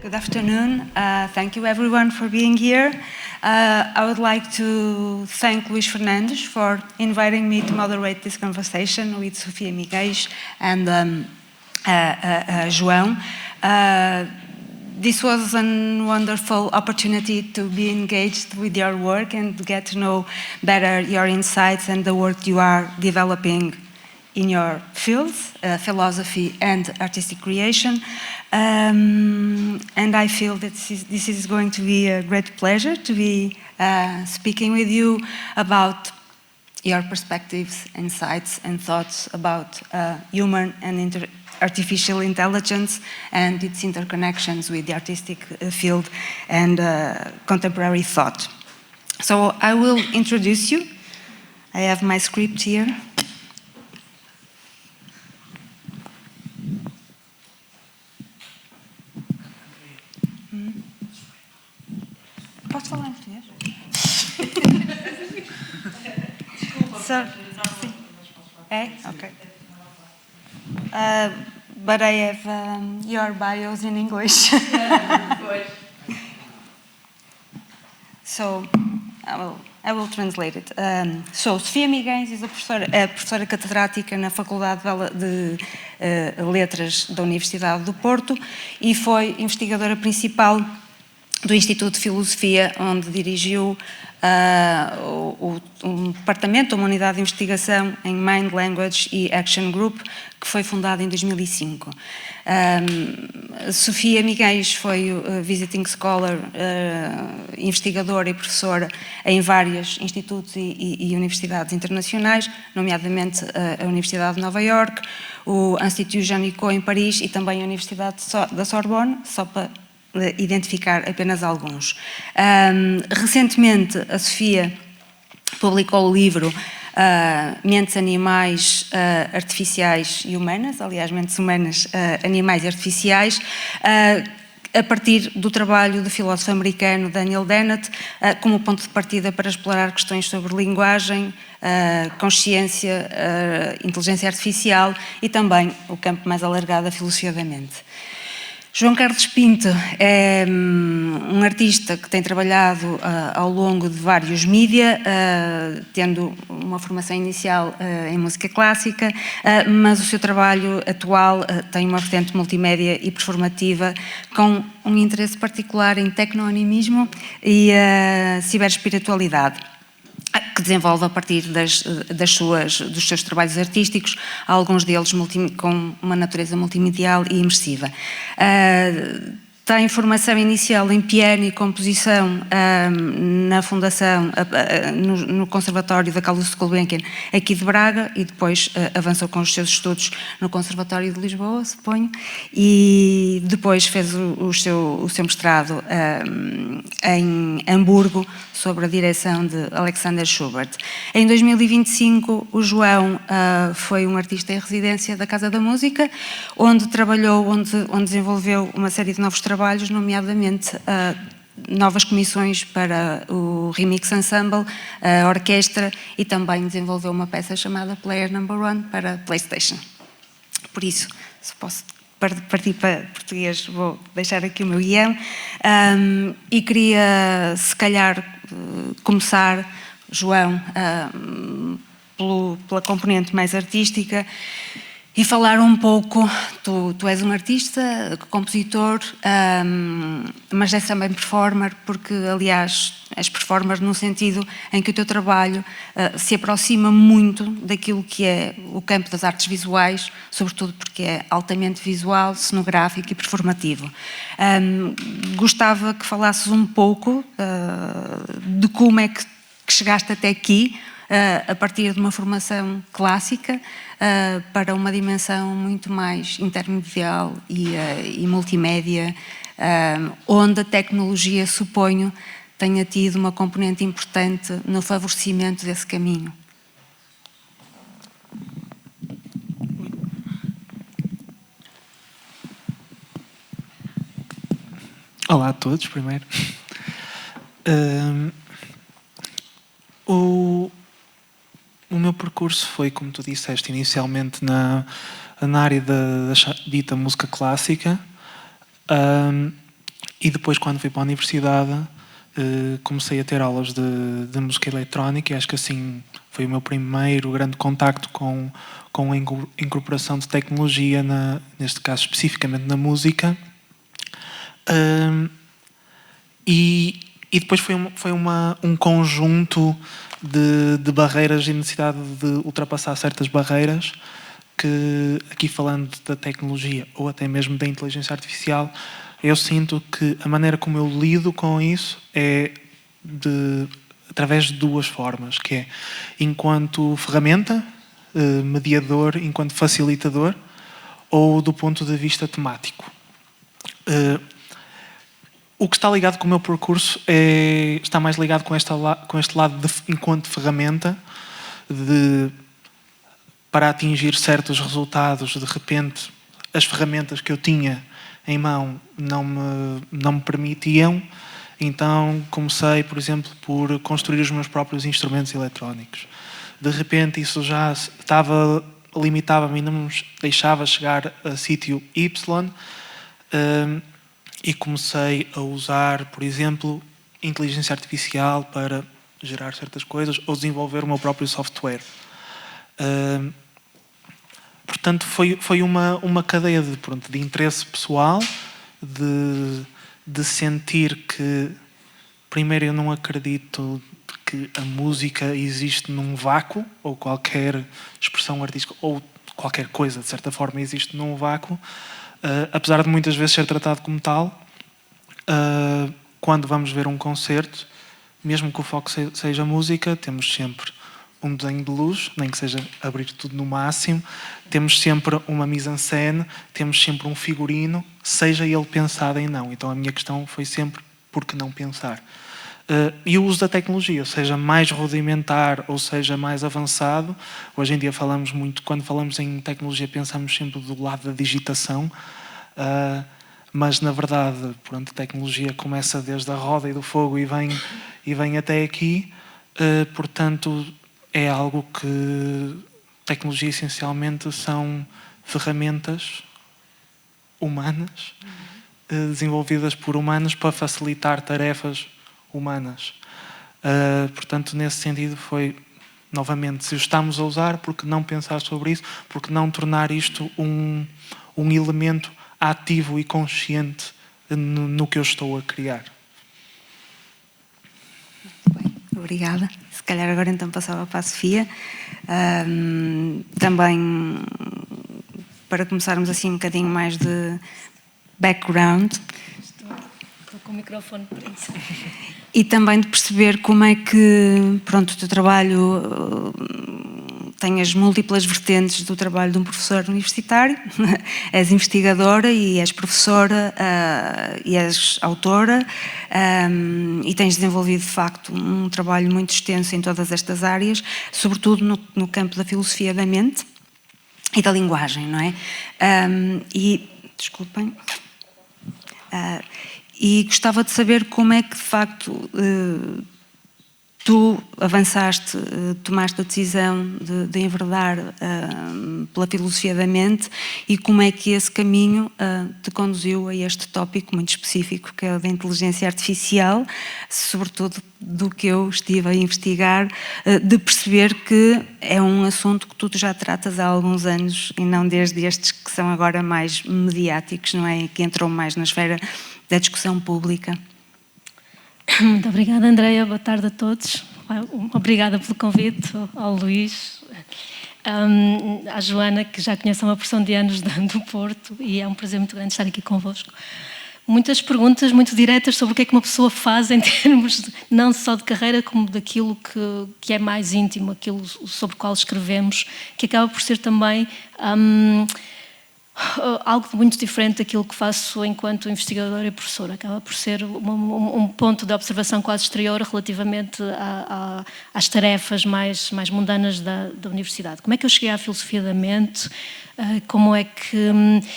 Good afternoon. Thank you everyone for being here. I would like to thank Luís Fernandes for inviting me to moderate this conversation with Sofia Miguel and João. This was a wonderful opportunity to be engaged with your work and to get to know better your insights and the work you are developing in your fields, philosophy and artistic creation. And I feel that this is going to be a great pleasure to be speaking with you about your perspectives, insights and thoughts about human and artificial intelligence and its interconnections with the artistic field and contemporary thought. So I will introduce you. I have my script here. Posso falar em português? Desculpa. Okay. But I have your bios in English. So I will translate it. So Sofia Miguel é professora catedrática na Faculdade de Letras da Universidade do Porto e foi investigadora principal do Instituto de Filosofia, onde dirigiu um departamento, uma unidade de investigação em Mind, Language e Action Group, que foi fundado em 2005. Sofia Miguel foi visiting scholar, investigadora e professora em vários institutos e universidades internacionais, nomeadamente a Universidade de Nova Iorque, o Institut Jean Nicot em Paris e também a Universidade da Sorbonne, só para identificar apenas alguns. Recentemente, a Sofia publicou o livro Mentes Animais, Artificiais e Humanas, aliás, Mentes Humanas, Animais e Artificiais, a partir do trabalho do filósofo americano Daniel Dennett, como ponto de partida para explorar questões sobre linguagem, consciência, inteligência artificial e também o campo mais alargado da filosofia da mente. João Carlos Pinto é um artista que tem trabalhado ao longo de vários mídia, tendo uma formação inicial em música clássica, mas o seu trabalho atual tem uma vertente multimédia e performativa com um interesse particular em tecnoanimismo e ciberespiritualidade, que desenvolve a partir dos seus trabalhos artísticos, alguns deles com uma natureza multimedial e imersiva. Tem formação inicial em piano e composição na Fundação, no Conservatório da Carlos Gulbenkian, aqui de Braga, e depois avançou com os seus estudos no Conservatório de Lisboa, suponho, e depois fez o seu mestrado em Hamburgo, sobre a direção de Alexander Schubert. Em 2025, o João foi um artista em residência da Casa da Música, onde trabalhou, onde desenvolveu uma série de novos trabalhos, nomeadamente novas comissões para o Remix Ensemble, a orquestra, e também desenvolveu uma peça chamada Player Number One para PlayStation. Por isso, se posso partir para português, vou deixar aqui o meu guião, e queria, se calhar, começar, João, pela componente mais artística e falar um pouco. Tu és um artista, compositor, mas és também performer, porque, aliás, és performer no sentido em que o teu trabalho se aproxima muito daquilo que é o campo das artes visuais, sobretudo porque é altamente visual, cenográfico e performativo. Gostava que falasses um pouco de como é que chegaste até aqui, a partir de uma formação clássica, para uma dimensão muito mais intermedial e multimédia, onde a tecnologia, suponho, tenha tido uma componente importante no favorecimento desse caminho. Olá a todos, primeiro. O meu percurso foi, como tu disseste, inicialmente na área da dita música clássica. E depois, quando fui para a universidade, comecei a ter aulas de música eletrónica, e acho que assim foi o meu primeiro grande contacto com a incorporação de tecnologia, neste caso especificamente na música. E depois foi um conjunto de barreiras e necessidade de ultrapassar certas barreiras que, aqui falando da tecnologia ou até mesmo da inteligência artificial, eu sinto que a maneira como eu lido com isso é através de duas formas, que é enquanto ferramenta, mediador, enquanto facilitador, ou do ponto de vista temático. O que está ligado com o meu percurso está mais ligado com este lado enquanto ferramenta, para atingir certos resultados, de repente, as ferramentas que eu tinha em mão não me permitiam, então comecei, por exemplo, por construir os meus próprios instrumentos eletrónicos. De repente isso já limitava-me e não me deixava chegar a sítio Y, e comecei a usar, por exemplo, inteligência artificial para gerar certas coisas ou desenvolver o meu próprio software. Portanto, foi uma cadeia de interesse pessoal, de sentir que, primeiro, eu não acredito que a música existe num vácuo, ou qualquer expressão artística, ou qualquer coisa, de certa forma, existe num vácuo, apesar de muitas vezes ser tratado como tal. Quando vamos ver um concerto, mesmo que o foco seja música, temos sempre um desenho de luz, nem que seja abrir tudo no máximo, temos sempre uma mise-en-scène, temos sempre um figurino, seja ele pensado em não. Então a minha questão foi sempre, por que não pensar? E o uso da tecnologia, seja mais rudimentar ou seja mais avançado, hoje em dia falamos muito, quando falamos em tecnologia pensamos sempre do lado da digitação, mas na verdade, pronto, a tecnologia começa desde a roda e do fogo e vem até aqui, portanto é algo que tecnologia essencialmente são ferramentas humanas, desenvolvidas por humanos para facilitar tarefas humanas. Portanto, nesse sentido foi, novamente, se o estamos a usar, por que não pensar sobre isso, por que não tornar isto um elemento ativo e consciente no que eu estou a criar. Muito bem, obrigada. Se calhar agora então passava para a Sofia. Também para começarmos assim um bocadinho mais de background. Estou com o microfone para isso. E também de perceber como é que, pronto, o teu trabalho tem as múltiplas vertentes do trabalho de um professor universitário. És investigadora e és professora e és autora, e tens desenvolvido, de facto, um trabalho muito extenso em todas estas áreas, sobretudo no campo da filosofia da mente e da linguagem, não é? Desculpem. E gostava de saber como é que, de facto, tu avançaste, tomaste a decisão de enverdar pela filosofia da mente e como é que esse caminho te conduziu a este tópico muito específico que é o da inteligência artificial, sobretudo do que eu estive a investigar, de perceber que é um assunto que tu já tratas há alguns anos e não desde estes que são agora mais mediáticos, não é? Que entram mais na esfera da discussão pública. Muito obrigada, Andreia. Boa tarde a todos. Obrigada pelo convite ao Luís, à Joana, que já conhece há uma porção de anos do Porto, e é um prazer muito grande estar aqui convosco. Muitas perguntas muito diretas sobre o que é que uma pessoa faz em termos não só de carreira, como daquilo que é mais íntimo, aquilo sobre o qual escrevemos, que acaba por ser também algo muito diferente daquilo que faço enquanto investigadora e professora. Acaba por ser um ponto de observação quase exterior relativamente às tarefas mais mundanas da universidade. Como é que eu cheguei à filosofia da mente? Como é que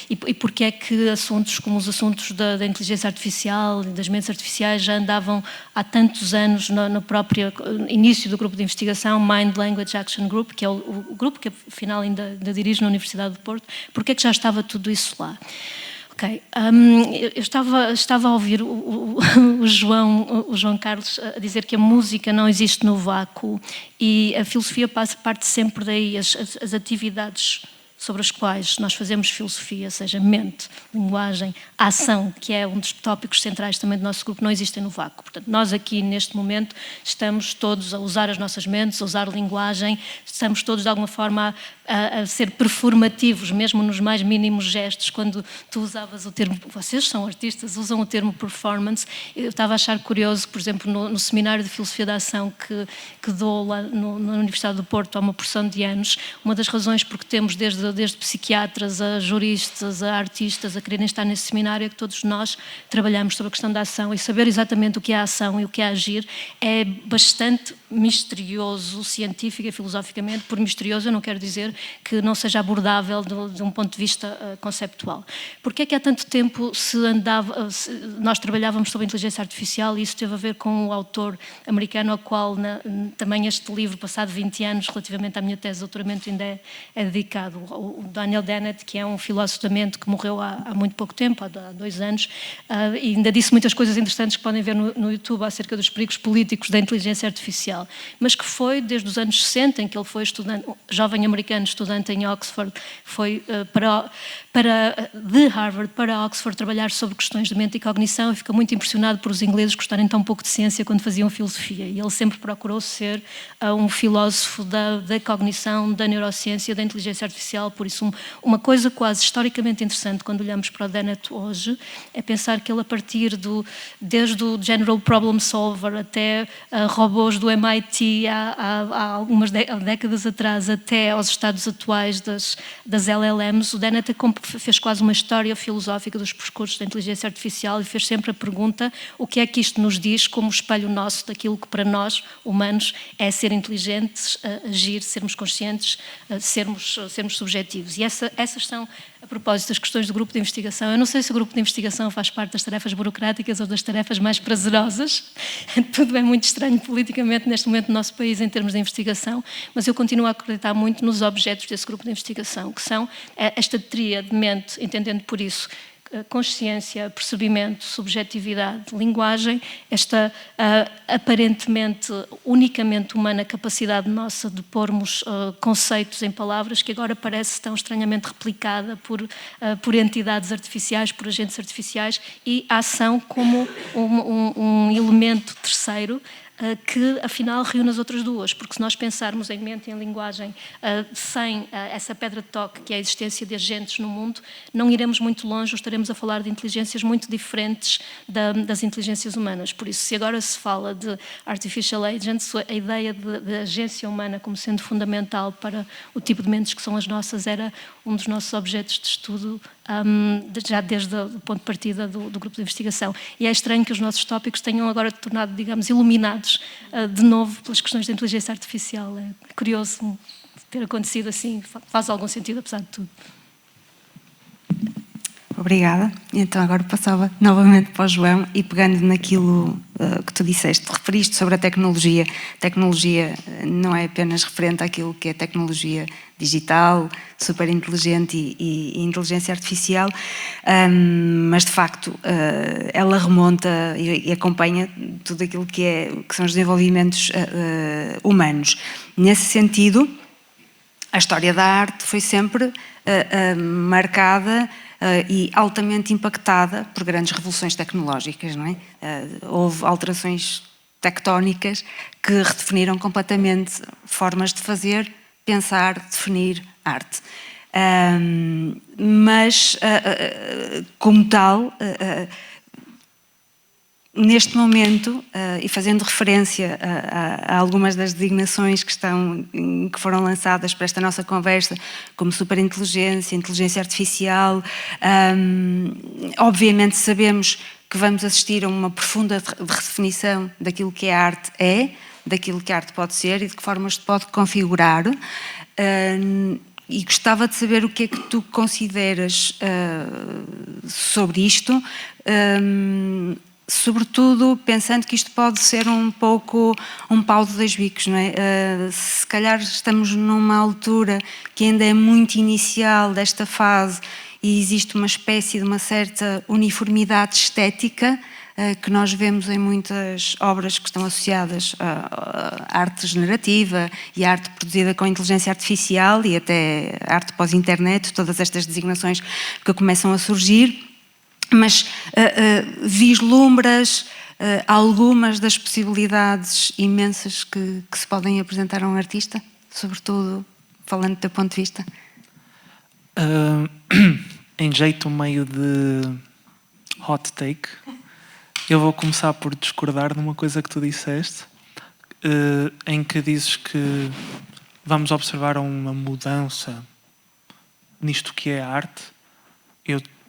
e porque é que assuntos como os assuntos da inteligência artificial e das mentes artificiais já andavam há tantos anos no próprio início do grupo de investigação Mind Language Action Group, que é o grupo que afinal ainda dirijo na Universidade de Porto. Porque é que já estava tudo isso lá? Ok. Eu estava a ouvir o João Carlos a dizer que a música não existe no vácuo e a filosofia parte sempre daí, as atividades sobre as quais nós fazemos filosofia, seja mente, linguagem, ação, que é um dos tópicos centrais também do nosso grupo, não existem no vácuo. Portanto, nós aqui, neste momento, estamos todos a usar as nossas mentes, a usar linguagem, estamos todos, de alguma forma, a ser performativos, mesmo nos mais mínimos gestos. Quando tu usavas o termo, vocês são artistas, usam o termo performance, eu estava a achar curioso, por exemplo, no seminário de Filosofia da Ação que dou lá na Universidade do Porto há uma porção de anos, uma das razões porque temos desde psiquiatras a juristas, a artistas a quererem estar nesse seminário é que todos nós trabalhamos sobre a questão da ação e saber exatamente o que é a ação e o que é agir é bastante misterioso, científica e filosoficamente. Por misterioso eu não quero dizer que não seja abordável de um ponto de vista conceptual. Porque é que há tanto tempo nós trabalhávamos sobre a inteligência artificial e isso teve a ver com o autor americano ao qual também este livro, passado 20 anos, relativamente à minha tese de doutoramento, ainda é dedicado. O Daniel Dennett, que é um filósofo da mente que morreu há muito pouco tempo, há 2 anos, e ainda disse muitas coisas interessantes que podem ver no YouTube acerca dos perigos políticos da inteligência artificial, mas que foi desde os anos 60, em que ele foi estudante, jovem americano, estudante em Oxford, foi de Harvard para Oxford trabalhar sobre questões de mente e cognição e fica muito impressionado por os ingleses gostarem tão pouco de ciência quando faziam filosofia. E ele sempre procurou ser um filósofo da cognição, da neurociência, da inteligência artificial. Por isso, uma coisa quase historicamente interessante quando olhamos para o Dennett hoje é pensar que ele, a partir desde o General Problem Solver até robôs do MIT há algumas décadas atrás até aos estados atuais das LLMs, o Dennett fez quase uma história filosófica dos percursos da inteligência artificial e fez sempre a pergunta: o que é que isto nos diz como espelho nosso daquilo que para nós, humanos, é ser inteligentes, agir, sermos conscientes, sermos subjetivos. E essas são, a propósito das questões do grupo de investigação, eu não sei se o grupo de investigação faz parte das tarefas burocráticas ou das tarefas mais prazerosas, tudo é muito estranho politicamente neste momento no nosso país em termos de investigação, mas eu continuo a acreditar muito nos objetos desse grupo de investigação, que são esta tríade de mente, entendendo por isso consciência, percebimento, subjetividade, linguagem, esta aparentemente unicamente humana capacidade nossa de pormos conceitos em palavras que agora parece tão estranhamente replicada por entidades artificiais, por agentes artificiais, e a ação como um elemento terceiro que afinal reúne as outras duas, porque se nós pensarmos em mente e em linguagem sem essa pedra de toque que é a existência de agentes no mundo, não iremos muito longe, ou estaremos a falar de inteligências muito diferentes das inteligências humanas. Por isso, se agora se fala de artificial agents, a ideia de agência humana como sendo fundamental para o tipo de mentes que são as nossas era um dos nossos objetos de estudo já desde o ponto de partida do grupo de investigação. E é estranho que os nossos tópicos tenham agora tornado, digamos, iluminados de novo pelas questões da inteligência artificial. É curioso ter acontecido assim, faz algum sentido, apesar de tudo. Obrigada. Então agora passava novamente para o João e pegando naquilo que tu disseste, referiste sobre a tecnologia. Tecnologia não é apenas referente àquilo que é tecnologia digital, super inteligente e inteligência artificial, mas de facto ela remonta e acompanha tudo aquilo que são os desenvolvimentos humanos. Nesse sentido, a história da arte foi sempre marcada e altamente impactada por grandes revoluções tecnológicas, não é? Houve alterações tectónicas que redefiniram completamente formas de fazer, pensar, definir arte. Mas, como tal, neste momento, e fazendo referência a algumas das designações que foram lançadas para esta nossa conversa, como superinteligência, inteligência artificial, obviamente sabemos que vamos assistir a uma profunda redefinição daquilo que a arte é, daquilo que a arte pode ser e de que formas se pode configurar. E gostava de saber o que é que tu consideras sobre isto, sobretudo pensando que isto pode ser um pouco um pau de dois bicos, não é? Se calhar estamos numa altura que ainda é muito inicial desta fase e existe uma espécie de uma certa uniformidade estética que nós vemos em muitas obras que estão associadas à arte generativa e à arte produzida com inteligência artificial e até arte pós-internet, todas estas designações que começam a surgir, mas vislumbras algumas das possibilidades imensas que se podem apresentar a um artista, sobretudo falando do teu ponto de vista? Em jeito meio de hot take, eu vou começar por discordar de uma coisa que tu disseste, em que dizes que vamos observar uma mudança nisto que é a arte.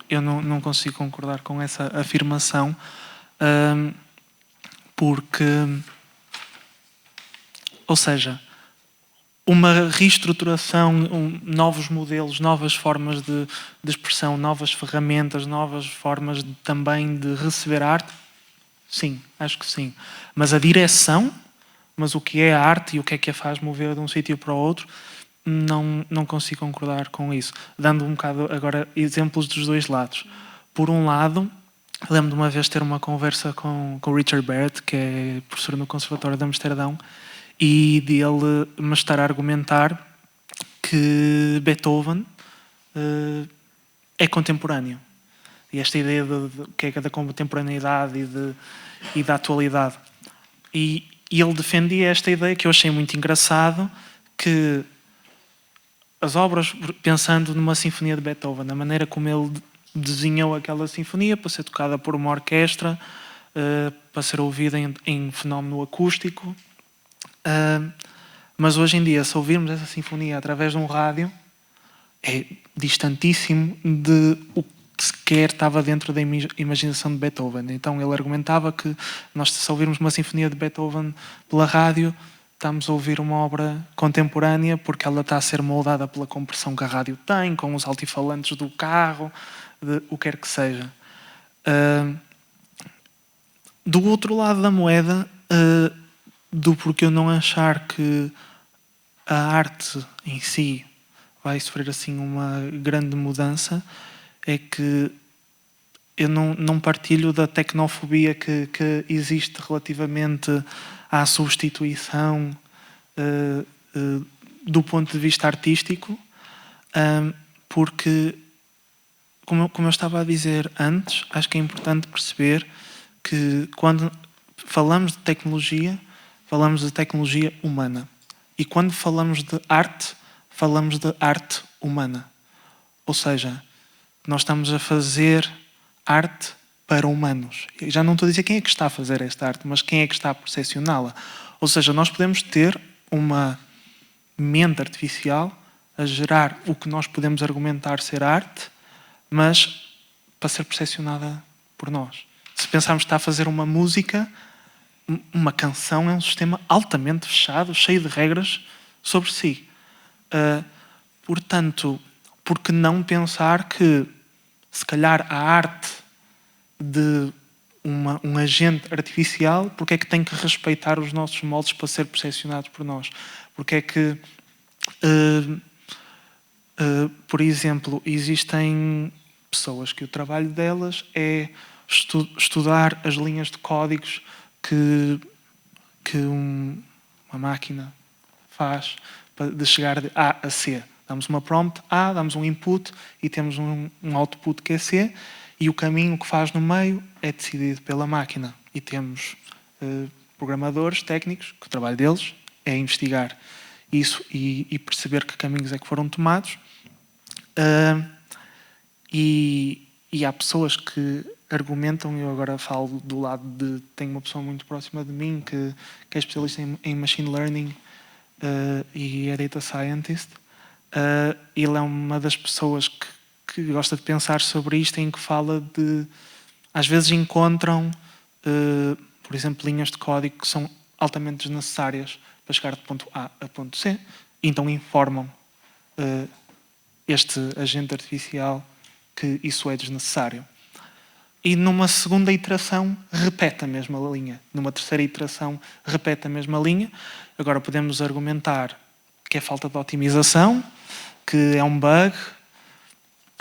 Eu não consigo concordar com essa afirmação, porque, ou seja, uma reestruturação, novos modelos, novas formas de expressão, novas ferramentas, novas formas também de receber arte, sim, acho que sim. Mas a direção, mas o que é a arte e o que é a faz mover de um sítio para o outro, não consigo concordar com isso. Dando um bocado agora exemplos dos dois lados. Por um lado, lembro de uma vez ter uma conversa com o Richard Barrett, que é professor no Conservatório de Amsterdão, e dele me estar a argumentar que Beethoven é contemporâneo. E esta ideia que é da contemporaneidade e da atualidade. E ele defendia esta ideia que eu achei muito engraçado, que as obras, pensando numa sinfonia de Beethoven, a maneira como ele desenhou aquela sinfonia para ser tocada por uma orquestra, para ser ouvida em fenómeno acústico, mas hoje em dia, se ouvirmos essa sinfonia através de um rádio, é distantíssimo de o que sequer estava dentro da imaginação de Beethoven. Então ele argumentava que nós, se ouvirmos uma sinfonia de Beethoven pela rádio, estamos a ouvir uma obra contemporânea porque ela está a ser moldada pela compressão que a rádio tem, com os altifalantes do carro, o que quer que seja. Do outro lado da moeda, do porquê eu não achar que a arte em si vai sofrer assim uma grande mudança, é que eu não partilho da tecnofobia que existe relativamente à substituição do ponto de vista artístico, porque, como eu estava a dizer antes, acho que é importante perceber que quando falamos de tecnologia humana. E quando falamos de arte humana. Ou seja, nós estamos a fazer arte para humanos. Eu já não estou a dizer quem é que está a fazer esta arte, mas quem é que está a percepcioná-la. Ou seja, nós podemos ter uma mente artificial a gerar o que nós podemos argumentar ser arte, mas para ser percepcionada por nós. Se pensarmos que está a fazer uma música, uma canção é um sistema altamente fechado, cheio de regras sobre si. Portanto, por que não pensar que, se calhar, a arte de um agente artificial, porque é que tem que respeitar os nossos moldes para ser percepcionado por nós? Porque é que, por exemplo, existem pessoas que o trabalho delas é estudar as linhas de códigos que uma máquina faz de chegar de A a C. Damos uma prompt A, damos um input e temos um output que é C, e o caminho que faz no meio é decidido pela máquina. E temos programadores técnicos que o trabalho deles é investigar isso e perceber que caminhos é que foram tomados. E há pessoas que argumentam, eu agora falo do lado de... Tenho uma pessoa muito próxima de mim que é especialista em machine learning e é data scientist. Ele é uma das pessoas que gosta de pensar sobre isto, em que fala de... Às vezes encontram, por exemplo, linhas de código que são altamente desnecessárias para chegar de ponto A a ponto C, e então informam este agente artificial que isso é desnecessário. E numa segunda iteração repete a mesma linha. Numa terceira iteração repete a mesma linha. Agora podemos argumentar que é falta de otimização, que é um bug.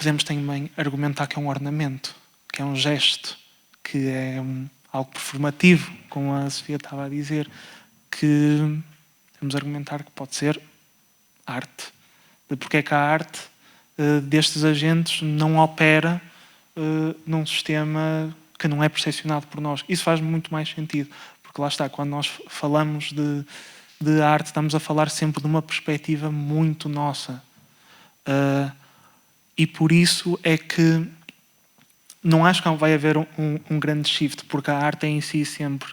podemos também argumentar que é um ornamento, que é um gesto, que é algo performativo, como a Sofia estava a dizer, que podemos argumentar que pode ser arte. De porque é que a arte destes agentes não opera num sistema que não é percepcionado por nós. Isso faz muito mais sentido, porque lá está, quando nós falamos de arte, estamos a falar sempre de uma perspectiva muito nossa. E por isso é que não acho que vai haver um grande shift, porque a arte é em si sempre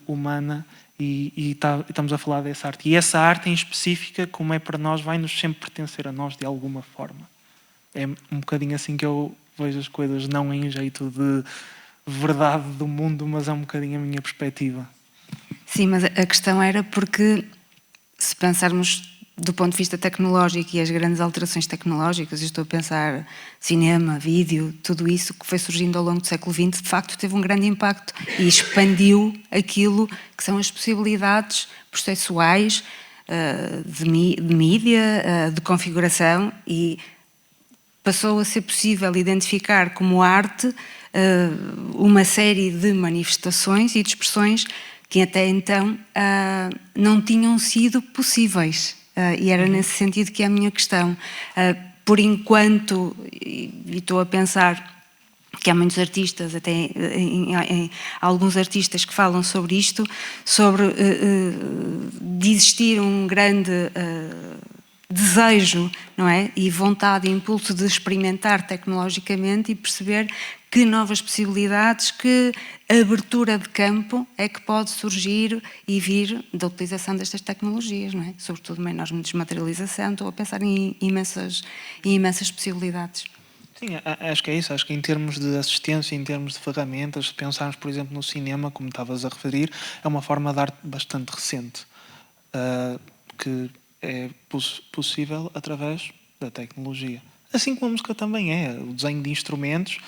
humana e estamos a falar dessa arte. E essa arte em específica, como é para nós, vai-nos sempre pertencer a nós de alguma forma. É um bocadinho assim que eu vejo as coisas, não em jeito de verdade do mundo, mas é um bocadinho a minha perspectiva. Sim, mas a questão era porque, se pensarmos do ponto de vista tecnológico e as grandes alterações tecnológicas, eu estou a pensar cinema, vídeo, tudo isso que foi surgindo ao longo do século XX, de facto teve um grande impacto e expandiu aquilo que são as possibilidades processuais de mídia, de configuração, e passou a ser possível identificar como arte uma série de manifestações e de expressões que até então não tinham sido possíveis. E era nesse sentido que é a minha questão. Por enquanto, e estou a pensar que há muitos artistas, até alguns artistas que falam sobre isto, sobre de existir um grande desejo, não é? E vontade e impulso de experimentar tecnologicamente e perceber que novas possibilidades, que abertura de campo é que pode surgir e vir da utilização destas tecnologias, não é? Sobretudo uma enorme desmaterialização. Estou a pensar em imensas possibilidades. Sim, acho que é isso. Acho que em termos de assistência, em termos de ferramentas, se pensarmos, por exemplo, no cinema, como estavas a referir, é uma forma de arte bastante recente, que é possível através da tecnologia. Assim como a música também é. O desenho de instrumentos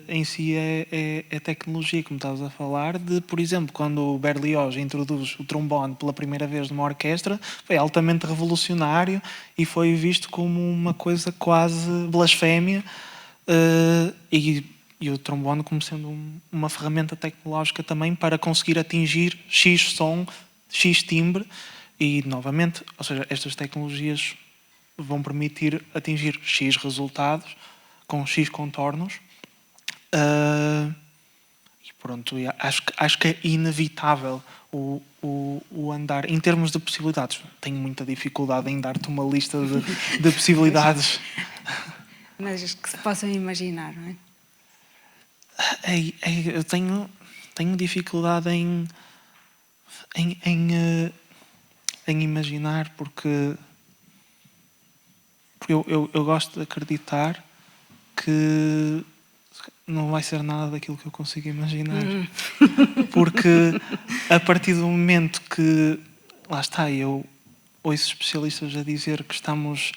em si é tecnologia, como estavas a falar, de, por exemplo, quando o Berlioz introduz o trombone pela primeira vez numa orquestra, foi altamente revolucionário e foi visto como uma coisa quase blasfémia, e o trombone como sendo uma ferramenta tecnológica também para conseguir atingir X som, X timbre, e novamente, ou seja, estas tecnologias vão permitir atingir X resultados com X contornos. E pronto, acho que é inevitável o andar. Em termos de possibilidades, tenho muita dificuldade em dar-te uma lista de possibilidades. Mas que se possam imaginar, não é? Eu tenho dificuldade em imaginar, porque eu gosto de acreditar que não vai ser nada daquilo que eu consigo imaginar. Porque a partir do momento que, lá está, eu ouço especialistas a dizer que estamos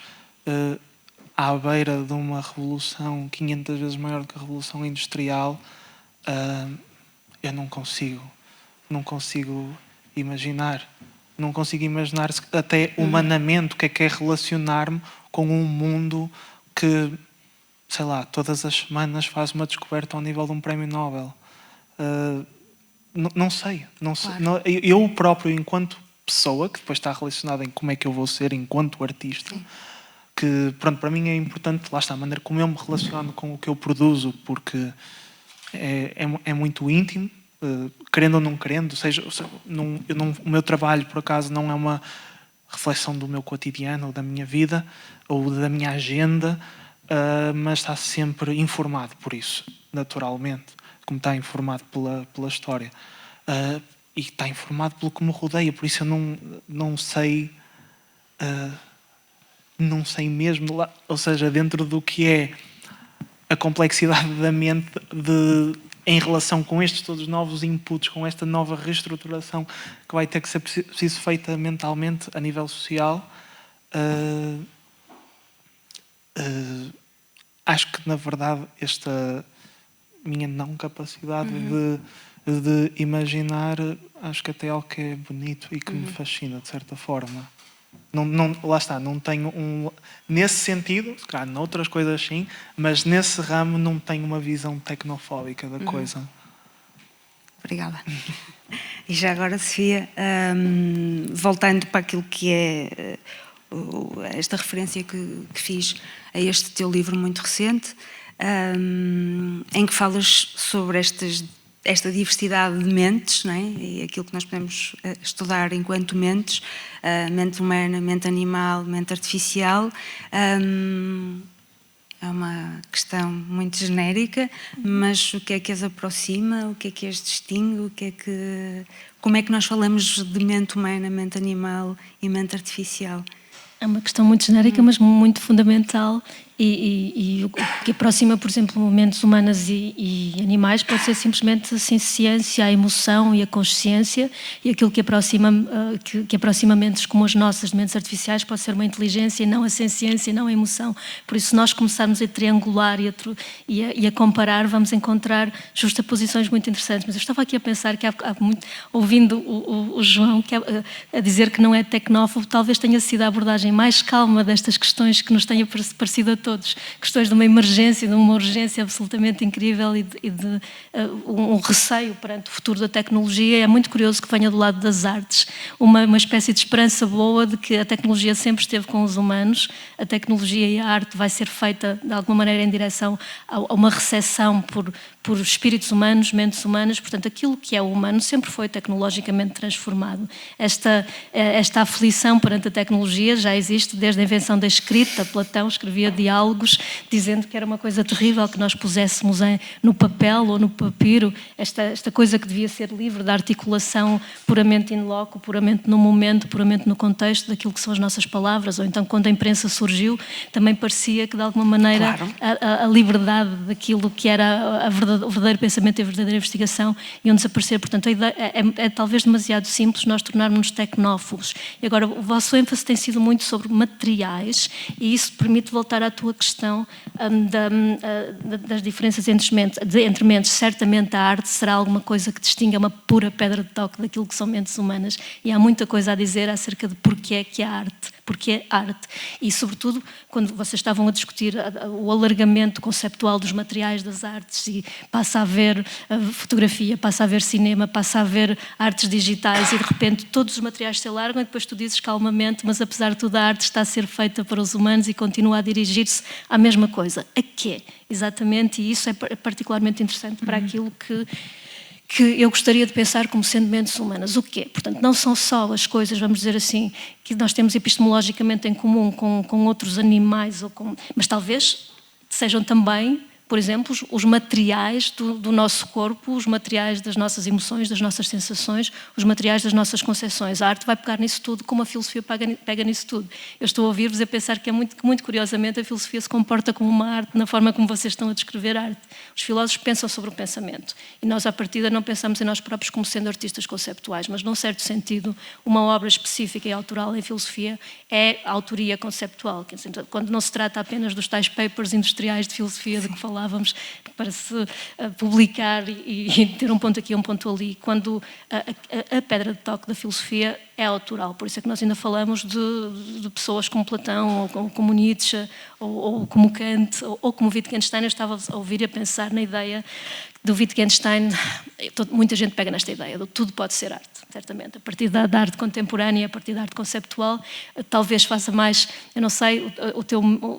à beira de uma revolução 500 vezes maior do que a revolução industrial, eu não consigo imaginar. Não consigo imaginar até humanamente o que é relacionar-me com um mundo que, sei lá, todas as semanas faz uma descoberta ao nível de um prémio Nobel. Não sei. Claro. Eu próprio, enquanto pessoa, que depois está relacionada em como é que eu vou ser enquanto artista, sim, que, pronto, para mim é importante, lá está, a maneira como eu me relaciono com o que eu produzo, porque é muito íntimo, querendo ou não querendo, o meu trabalho, por acaso, não é uma reflexão do meu cotidiano ou da minha vida ou da minha agenda, mas está sempre informado por isso, naturalmente, como está informado pela história, e está informado pelo que me rodeia. Por isso eu não sei mesmo, ou seja, dentro do que é a complexidade da mente em relação com estes todos novos inputs, com esta nova reestruturação que vai ter que ser preciso feita mentalmente a nível social. Acho que, na verdade, esta minha não capacidade de imaginar, acho que até é algo que é bonito e que me fascina, de certa forma. Lá está, não tenho nesse sentido, se calhar noutras coisas sim, mas nesse ramo não tenho uma visão tecnofóbica da coisa. Obrigada. E já agora, Sofia, voltando para aquilo que é esta referência que fiz a este teu livro muito recente, em que falas sobre esta diversidade de mentes, não é? E aquilo que nós podemos estudar enquanto mentes, mente humana, mente animal, mente artificial. É uma questão muito genérica, mas o que é que as aproxima, o que é que as distingue, como é que nós falamos de mente humana, mente animal e mente artificial? É uma questão muito genérica, mas muito fundamental e o que aproxima, por exemplo, mentes humanas e animais pode ser simplesmente a ciência, a emoção e a consciência, e aquilo que aproxima mentes como as nossas, mentes artificiais, pode ser uma inteligência e não a ciência e não a emoção. Por isso, se nós começarmos a triangular e a comparar, vamos encontrar justaposições muito interessantes. Mas eu estava aqui a pensar que ouvindo o João a dizer que não é tecnófobo, talvez tenha sido a abordagem mais calma destas questões que nos tenha parecido a todos. Questões de uma emergência, de uma urgência absolutamente incrível e de um receio perante o futuro da tecnologia. É muito curioso que venha do lado das artes uma espécie de esperança boa de que a tecnologia sempre esteve com os humanos, a tecnologia e a arte vai ser feita de alguma maneira em direção a uma recepção por espíritos humanos, mentes humanas. Portanto, aquilo que é humano sempre foi tecnologicamente transformado. Esta aflição perante a tecnologia já existe desde a invenção da escrita. Platão escrevia diálogos dizendo que era uma coisa terrível que nós puséssemos no papel ou no papiro esta coisa que devia ser livre da articulação puramente in loco, puramente no momento, puramente no contexto daquilo que são as nossas palavras. Ou então, quando a imprensa surgiu, também parecia que de alguma maneira claro, a liberdade daquilo que era o verdadeiro pensamento e a verdadeira investigação iam desaparecer. Portanto, a ideia é talvez demasiado simples nós tornarmos-nos tecnófobos. E agora, o vosso ênfase tem sido muito sobre materiais e isso permite voltar à tua questão das diferenças entre mentes. Certamente a arte será alguma coisa que distinga uma pura pedra de toque daquilo que são mentes humanas e há muita coisa a dizer acerca de porquê é que a arte, porque é arte. E, sobretudo, quando vocês estavam a discutir o alargamento conceptual dos materiais das artes e passa a haver fotografia, passa a haver cinema, passa a haver artes digitais e, de repente, todos os materiais se alargam e depois tu dizes calmamente, mas apesar de tudo a arte está a ser feita para os humanos e continua a dirigir-se à mesma coisa. A quê? Exatamente, e isso é particularmente interessante para aquilo que eu gostaria de pensar como sendo mentes humanas. O quê? Portanto, não são só as coisas, vamos dizer assim, que nós temos epistemologicamente em comum com outros animais, mas talvez sejam também, por exemplo, os materiais do nosso corpo, os materiais das nossas emoções, das nossas sensações, os materiais das nossas concepções. A arte vai pegar nisso tudo, como a filosofia pega nisso tudo. Eu estou a ouvir-vos a pensar que muito curiosamente a filosofia se comporta como uma arte na forma como vocês estão a descrever a arte. Os filósofos pensam sobre o pensamento e nós, à partida, não pensamos em nós próprios como sendo artistas conceptuais, mas, num certo sentido, uma obra específica e autoral em filosofia é a autoria conceptual. Quando não se trata apenas dos tais papers industriais de filosofia de que falávamos, para se publicar e ter um ponto aqui, um ponto ali, quando a pedra de toque da filosofia é autoral. Por isso é que nós ainda falamos de pessoas como Platão, ou como Nietzsche, ou como Kant, ou como Wittgenstein. Eu estava a ouvir e a pensar na ideia do Wittgenstein. Muita gente pega nesta ideia, de tudo pode ser arte, certamente. A partir da arte contemporânea, a partir da arte conceptual, talvez faça mais, eu não sei,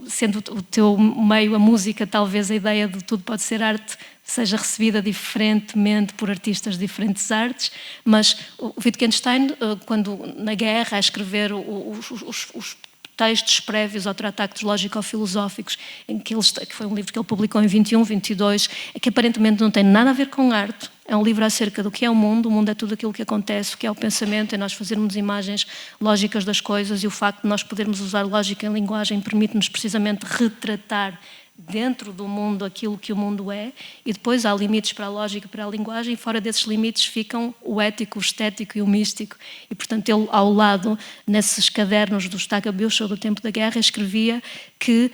sendo o teu meio a música, talvez a ideia de tudo pode ser arte seja recebida diferentemente por artistas de diferentes artes, mas o Wittgenstein, quando na guerra a escrever os textos prévios ao Tratados Lógico-Filosóficos, que foi um livro que ele publicou em 21, 22, que aparentemente não tem nada a ver com arte. É um livro acerca do que é o mundo é tudo aquilo que acontece, o que é o pensamento, é nós fazermos imagens lógicas das coisas, e o facto de nós podermos usar lógica em linguagem permite-nos precisamente retratar dentro do mundo aquilo que o mundo é, e depois há limites para a lógica, para a linguagem, e fora desses limites ficam o ético, o estético e o místico. E, portanto, ele, ao lado, nesses cadernos do Staga Bücher do tempo da guerra, escrevia que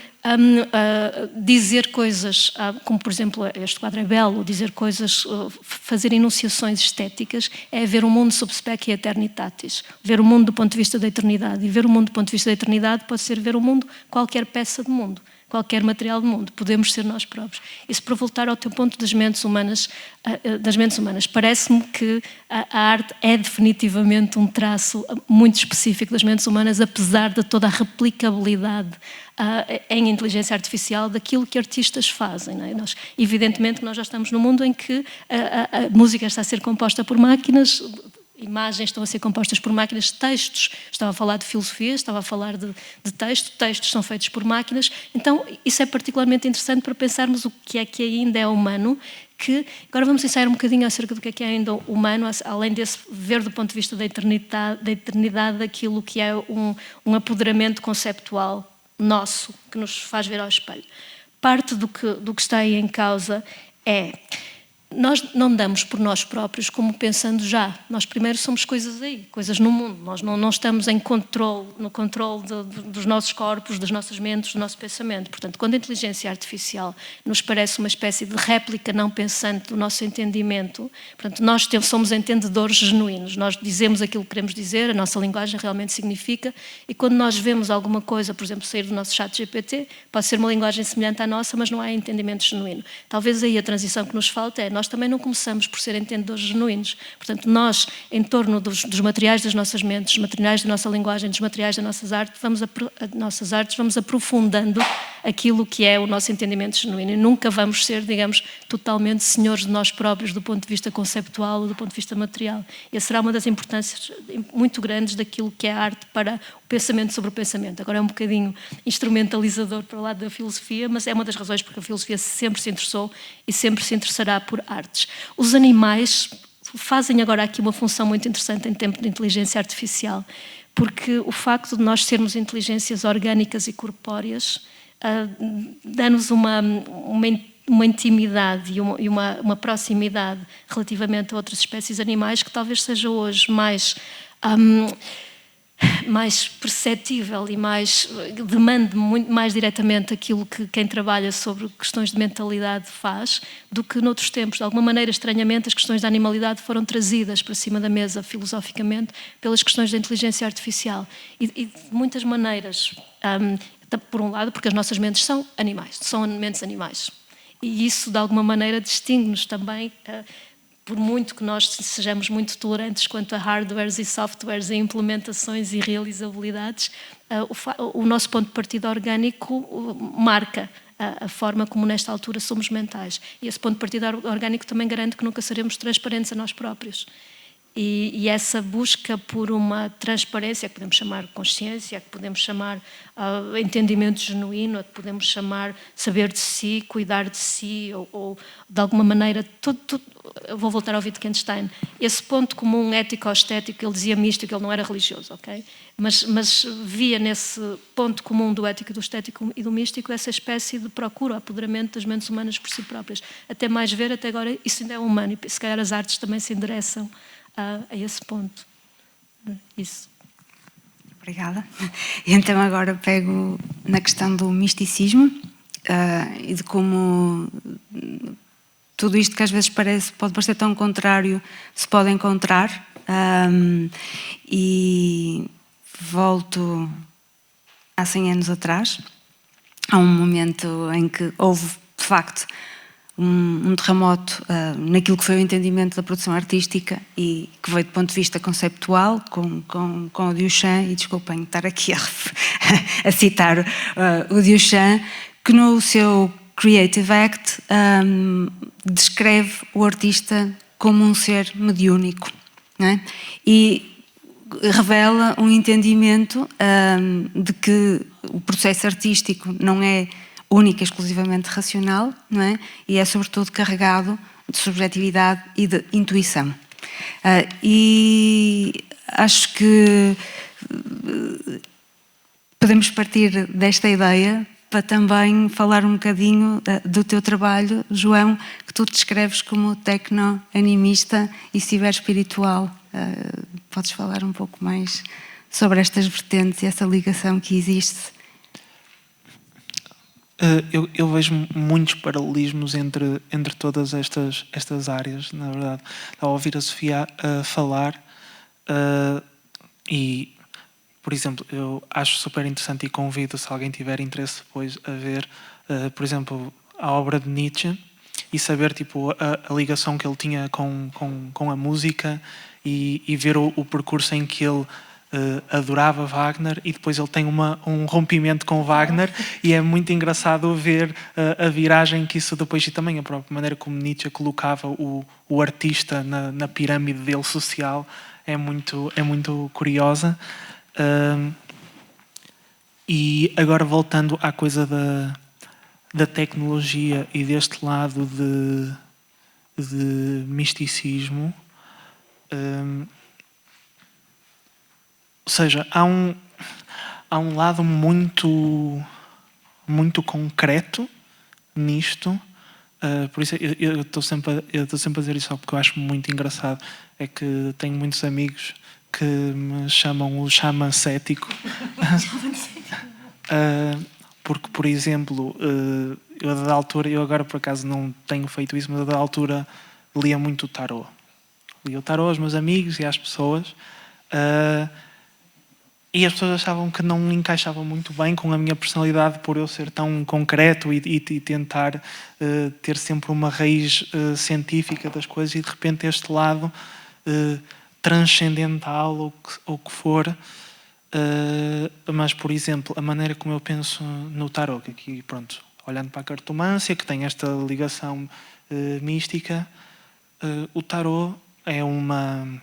dizer coisas, como por exemplo este quadro é belo, dizer coisas, fazer enunciações estéticas, é ver o mundo sub spec eternitatis, ver o mundo do ponto de vista da eternidade. E ver o mundo do ponto de vista da eternidade pode ser ver o mundo, qualquer peça do mundo, qualquer material do mundo, podemos ser nós próprios. Isso para voltar ao teu ponto das mentes humanas, parece-me que a arte é definitivamente um traço muito específico das mentes humanas, apesar de toda a replicabilidade em inteligência artificial daquilo que artistas fazem. Não é? Evidentemente que nós já estamos num mundo em que a música está a ser composta por máquinas, imagens estão a ser compostas por máquinas, textos, estava a falar de filosofia, estava a falar de textos são feitos por máquinas, então isso é particularmente interessante para pensarmos o que ainda é humano, que agora vamos ensaiar um bocadinho acerca do que é ainda humano, além desse ver do ponto de vista da eternidade aquilo que é um apoderamento conceptual nosso, que nos faz ver ao espelho. Parte do que está aí em causa é... Nós não damos por nós próprios como pensando já. Nós primeiro somos coisas aí, coisas no mundo. Nós não estamos no controle dos nossos corpos, das nossas mentes, do nosso pensamento. Portanto, quando a inteligência artificial nos parece uma espécie de réplica não pensante do nosso entendimento, portanto, nós somos entendedores genuínos. Nós dizemos aquilo que queremos dizer, a nossa linguagem realmente significa, e quando nós vemos alguma coisa, por exemplo, sair do nosso chat GPT, pode ser uma linguagem semelhante à nossa, mas não há entendimento genuíno. Talvez aí a transição que nos falta é nós também não começamos por ser entendedores genuínos. Portanto, nós, em torno dos materiais das nossas mentes, dos materiais da nossa linguagem, dos materiais das nossas artes, vamos aprofundando aquilo que é o nosso entendimento genuíno. E nunca vamos ser, digamos, totalmente senhores de nós próprios do ponto de vista conceptual ou do ponto de vista material. E essa será uma das importâncias muito grandes daquilo que é a arte para o pensamento sobre o pensamento. Agora é um bocadinho instrumentalizador para o lado da filosofia, mas é uma das razões porque a filosofia sempre se interessou e sempre se interessará por artes. Os animais fazem agora aqui uma função muito interessante em tempo de inteligência artificial, porque o facto de nós sermos inteligências orgânicas e corpóreas dá-nos uma intimidade e uma proximidade relativamente a outras espécies animais que talvez seja hoje mais perceptível e demande muito mais diretamente aquilo que quem trabalha sobre questões de mentalidade faz do que noutros tempos. De alguma maneira, estranhamente, as questões da animalidade foram trazidas para cima da mesa filosoficamente pelas questões da inteligência artificial. E de muitas maneiras, por um lado, porque as nossas mentes são animais, são mentes animais. E isso, de alguma maneira, distingue-nos também... por muito que nós sejamos muito tolerantes quanto a hardwares e softwares e implementações e realizabilidades, o nosso ponto de partida orgânico marca a forma como nesta altura somos mentais. E esse ponto de partida orgânico também garante que nunca seremos transparentes a nós próprios. E essa busca por uma transparência, que podemos chamar consciência, que podemos chamar entendimento genuíno, que podemos chamar saber de si, cuidar de si, ou de alguma maneira, eu vou voltar ao Wittgenstein, esse ponto comum ético-estético, ele dizia místico, ele não era religioso, ok? Mas via nesse ponto comum do ético, do estético e do místico essa espécie de procura, apoderamento das mentes humanas por si próprias. Até mais ver, até agora, isso ainda é humano, e se calhar as artes também se endereçam a esse ponto. Isso. Obrigada. Então agora pego na questão do misticismo e de como tudo isto que às vezes pode parecer tão contrário se pode encontrar, e volto há 100 anos atrás, a um momento em que houve de facto um terremoto naquilo que foi o entendimento da produção artística e que veio do ponto de vista conceptual com o Duchamp, e desculpem estar aqui a citar o Duchamp, que no seu Creative Act descreve o artista como um ser mediúnico, não é? E revela um entendimento de que o processo artístico não é única e exclusivamente racional, não é? E é sobretudo carregado de subjetividade e de intuição. E acho que podemos partir desta ideia para também falar um bocadinho do teu trabalho, João, que tu descreves como tecno-animista e ciberespiritual. Podes falar um pouco mais sobre estas vertentes e essa ligação que existe? Eu vejo muitos paralelismos entre todas estas áreas, na verdade. Ao ouvir a Sofia falar, e, por exemplo, eu acho super interessante e convido, se alguém tiver interesse depois, a ver, por exemplo, a obra de Nietzsche e saber tipo, a ligação que ele tinha com a música e ver o percurso em que ele adorava Wagner e depois ele tem um rompimento com Wagner e é muito engraçado ver a viragem que isso depois, e também a própria maneira como Nietzsche colocava o artista na pirâmide dele social é muito curiosa. E agora voltando à coisa da tecnologia e deste lado de misticismo, ou seja, há um lado muito concreto nisto. Por isso eu estou sempre a dizer isso só porque eu acho muito engraçado. É que tenho muitos amigos que me chamam o xamã cético. Porque, por exemplo, eu a dada altura, eu agora por acaso não tenho feito isso, mas a dada altura lia muito o tarot. Lia o tarot aos meus amigos e às pessoas. E as pessoas achavam que não encaixava muito bem com a minha personalidade por eu ser tão concreto e tentar ter sempre uma raiz científica das coisas e de repente este lado transcendental ou o que for. Mas, por exemplo, a maneira como eu penso no tarot, que aqui, pronto, olhando para a cartomância, que tem esta ligação mística, o tarot é um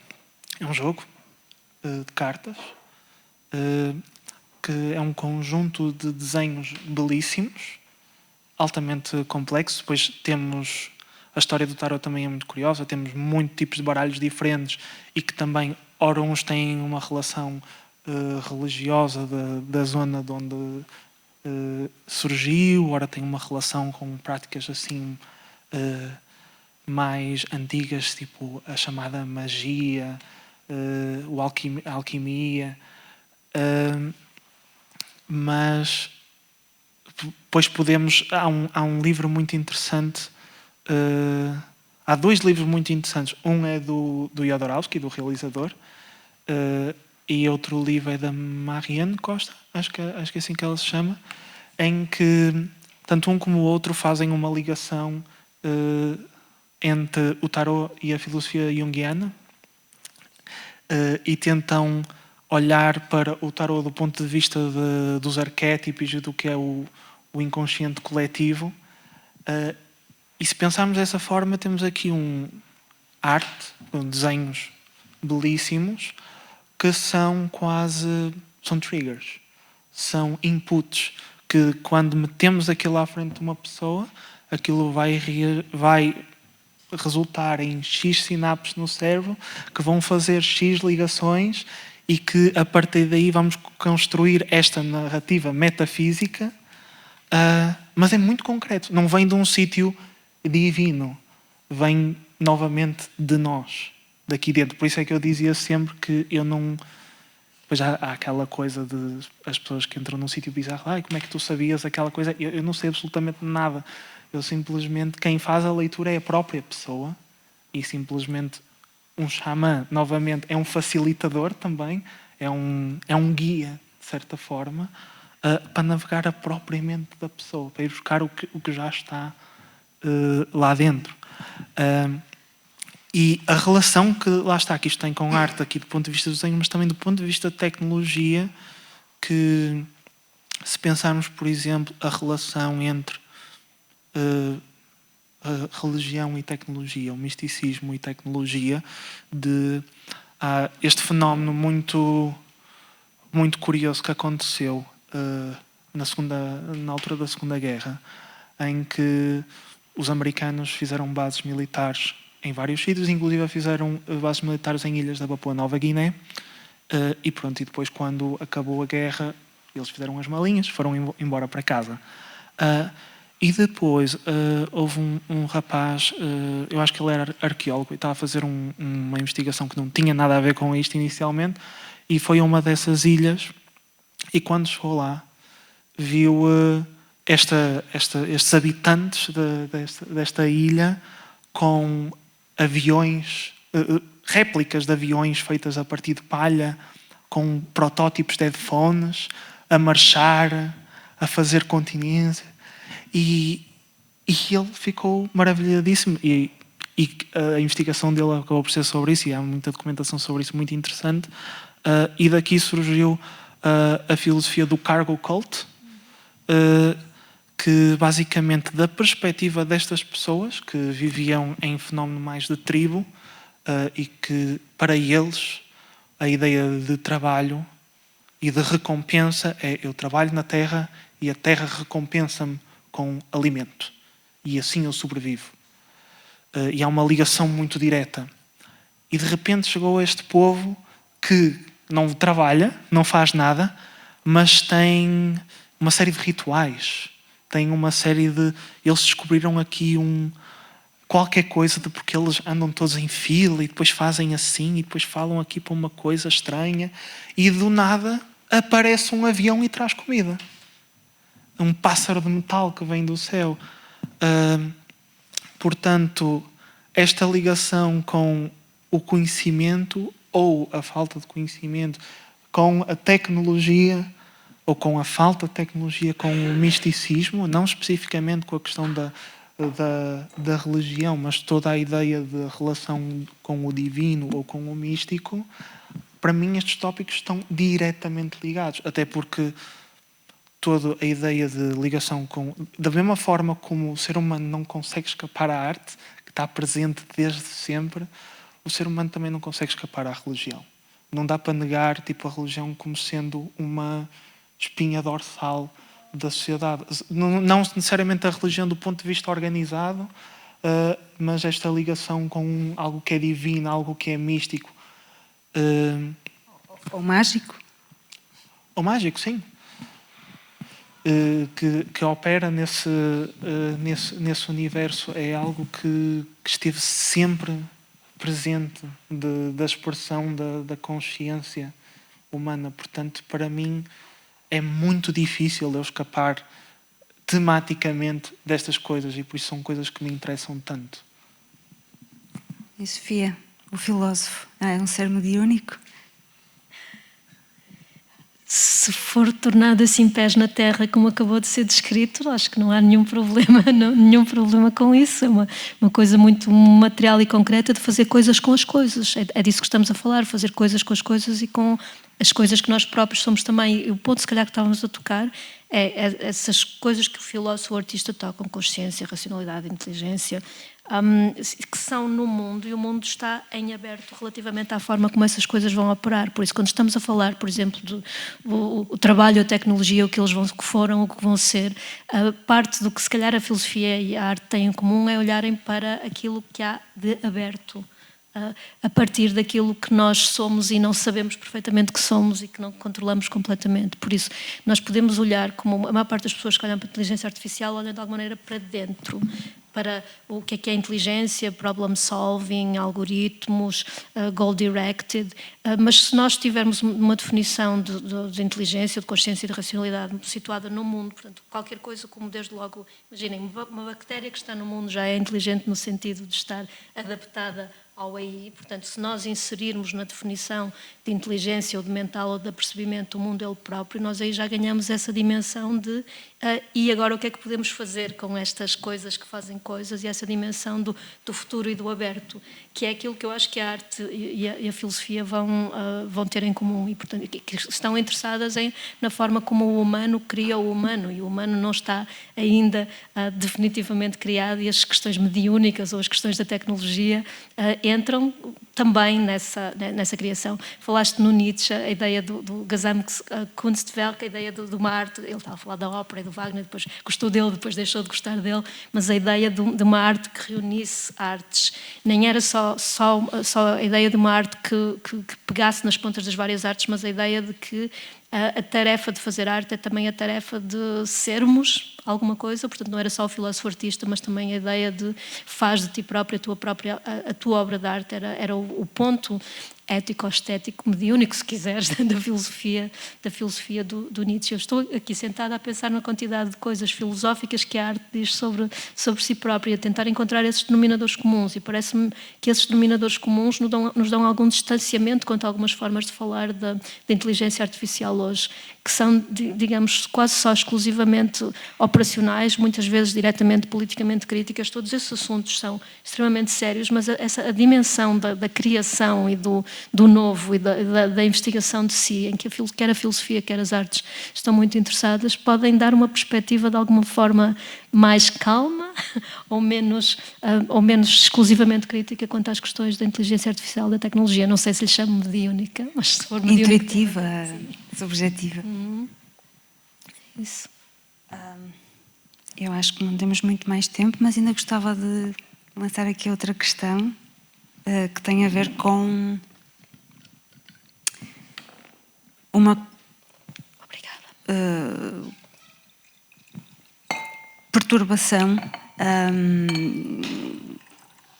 jogo de cartas que é um conjunto de desenhos belíssimos, altamente complexos. Depois temos a história do tarot também é muito curiosa, temos muitos tipos de baralhos diferentes e que também, ora uns têm uma relação religiosa da zona de onde surgiu, ora tem uma relação com práticas assim mais antigas, tipo a chamada magia, a alquimia. Mas depois podemos... Há um livro muito interessante, há dois livros muito interessantes. Um é do Jodorowsky, do realizador, e outro livro é da Marianne Costa, acho que é assim que ela se chama, em que tanto um como o outro fazem uma ligação entre o tarot e a filosofia junguiana e tentam olhar para o tarot do ponto de vista dos arquétipos e do que é o inconsciente coletivo. E se pensarmos dessa forma, temos aqui arte, desenhos belíssimos, que são triggers, são inputs, que quando metemos aquilo à frente de uma pessoa, aquilo vai resultar em X sinapses no cérebro, que vão fazer X ligações e que a partir daí vamos construir esta narrativa metafísica, mas é muito concreto, não vem de um sítio divino, vem novamente de nós, daqui dentro. Por isso é que eu dizia sempre que eu não... Pois há aquela coisa de as pessoas que entram num sítio bizarro, como é que tu sabias aquela coisa? Eu não sei absolutamente nada. Eu simplesmente, quem faz a leitura é a própria pessoa e simplesmente um xamã, novamente, é um facilitador também, é um guia, de certa forma, para navegar a própria mente da pessoa, para ir buscar o que já está lá dentro. E a relação que, lá está, que isto tem com arte, aqui do ponto de vista do desenho, mas também do ponto de vista da tecnologia, que se pensarmos, por exemplo, a relação entre a religião e tecnologia, o misticismo e tecnologia, este fenómeno muito curioso que aconteceu na altura da Segunda Guerra, em que os americanos fizeram bases militares em vários sítios, inclusive fizeram bases militares em ilhas da Papua Nova Guiné, e depois quando acabou a guerra eles fizeram as malinhas, foram embora para casa. E depois houve um rapaz, eu acho que ele era arqueólogo e estava a fazer uma investigação que não tinha nada a ver com isto inicialmente, e foi a uma dessas ilhas, e quando chegou lá viu estes habitantes desta ilha com aviões, réplicas de aviões feitas a partir de palha, com protótipos de headphones, a marchar, a fazer continência. E ele ficou maravilhadíssimo. E a investigação dele acabou por ser sobre isso, e há muita documentação sobre isso muito interessante. E daqui surgiu a filosofia do cargo cult, que basicamente, da perspectiva destas pessoas que viviam em fenómeno mais de tribo, e que para eles a ideia de trabalho e de recompensa é: eu trabalho na terra e a terra recompensa-me com alimento, e assim eu sobrevivo. E há uma ligação muito direta. E de repente chegou este povo que não trabalha, não faz nada, mas tem uma série de rituais, tem uma série de... Eles descobriram aqui qualquer coisa de porque eles andam todos em fila e depois fazem assim e depois falam aqui para uma coisa estranha, e do nada aparece um avião e traz comida. Um pássaro de metal que vem do céu. Portanto, esta ligação com o conhecimento ou a falta de conhecimento, com a tecnologia ou com a falta de tecnologia, com o misticismo, não especificamente com a questão da religião, mas toda a ideia de relação com o divino ou com o místico, para mim estes tópicos estão diretamente ligados, até porque toda a ideia de ligação com... Da mesma forma como o ser humano não consegue escapar à arte, que está presente desde sempre, o ser humano também não consegue escapar à religião. Não dá para negar a religião como sendo uma espinha dorsal da sociedade. Não necessariamente a religião do ponto de vista organizado, mas esta ligação com algo que é divino, algo que é místico. Ou mágico. Ou mágico, sim. Que opera nesse universo, é algo que esteve sempre presente da expressão da consciência humana. Portanto, para mim é muito difícil eu escapar tematicamente destas coisas, e por isso são coisas que me interessam tanto. E Sofia, o filósofo, é um ser mediúnico? Se for tornado assim pés na terra, como acabou de ser descrito, acho que não há nenhum problema, nenhum problema com isso. É uma coisa muito material e concreta de fazer coisas com as coisas. É disso que estamos a falar, fazer coisas com as coisas e com as coisas que nós próprios somos também. E o ponto, se calhar, que estávamos a tocar é essas coisas que o filósofo, o artista tocam: consciência, racionalidade, inteligência, que são no mundo, e o mundo está em aberto relativamente à forma como essas coisas vão operar. Por isso, quando estamos a falar, por exemplo, do trabalho, a tecnologia, o que eles foram, o que vão ser, parte do que se calhar a filosofia e a arte têm em comum é olharem para aquilo que há de aberto, a partir daquilo que nós somos e não sabemos perfeitamente que somos e que não controlamos completamente. Por isso, nós podemos olhar, como a maior parte das pessoas que olham para a inteligência artificial, olham de alguma maneira para dentro, para o que é inteligência, problem solving, algoritmos, goal-directed, mas se nós tivermos uma definição de inteligência, de consciência e de racionalidade situada no mundo, portanto, qualquer coisa como, desde logo, imaginem, uma bactéria que está no mundo já é inteligente no sentido de estar adaptada ao AI, portanto, se nós inserirmos na definição de inteligência ou de mental ou de apercebimento o mundo ele próprio, nós aí já ganhamos essa dimensão de e agora o que é que podemos fazer com estas coisas que fazem coisas, e essa dimensão do futuro e do aberto, que é aquilo que eu acho que a arte e a filosofia vão ter em comum, e portanto que estão interessadas na forma como o humano cria o humano, e o humano não está ainda definitivamente criado, e as questões mediúnicas ou as questões da tecnologia entram também nessa criação. Falaste no Nietzsche, a ideia do Gesamtkunstwerk, a ideia de uma arte, ele estava a falar da ópera e do Wagner, depois gostou dele, depois deixou de gostar dele, mas a ideia de uma arte que reunisse artes, nem era só a ideia de uma arte que pegasse nas pontas das várias artes, mas a ideia de que a tarefa de fazer arte é também a tarefa de sermos alguma coisa, portanto não era só o filósofo artista, mas também a ideia de faz de ti própria a tua obra de arte, era o ponto, ético-estético, mediúnico, se quiseres, da filosofia do Nietzsche. Eu estou aqui sentada a pensar na quantidade de coisas filosóficas que a arte diz sobre si própria, a tentar encontrar esses denominadores comuns, e parece-me que esses denominadores comuns nos dão algum distanciamento quanto a algumas formas de falar da inteligência artificial hoje, que são, digamos, quase só exclusivamente operacionais, muitas vezes diretamente politicamente críticas. Todos esses assuntos são extremamente sérios, mas a dimensão da criação e do novo e da investigação de si, em que quer a filosofia, quer as artes estão muito interessadas, podem dar uma perspectiva de alguma forma mais calma ou menos exclusivamente crítica quanto às questões da inteligência artificial, da tecnologia. Não sei se lhe chamo mediúnica, mas se for mediúnica... Intuitiva, subjetiva. Isso. Eu acho que não temos muito mais tempo, mas ainda gostava de lançar aqui outra questão que tem a ver com uma perturbação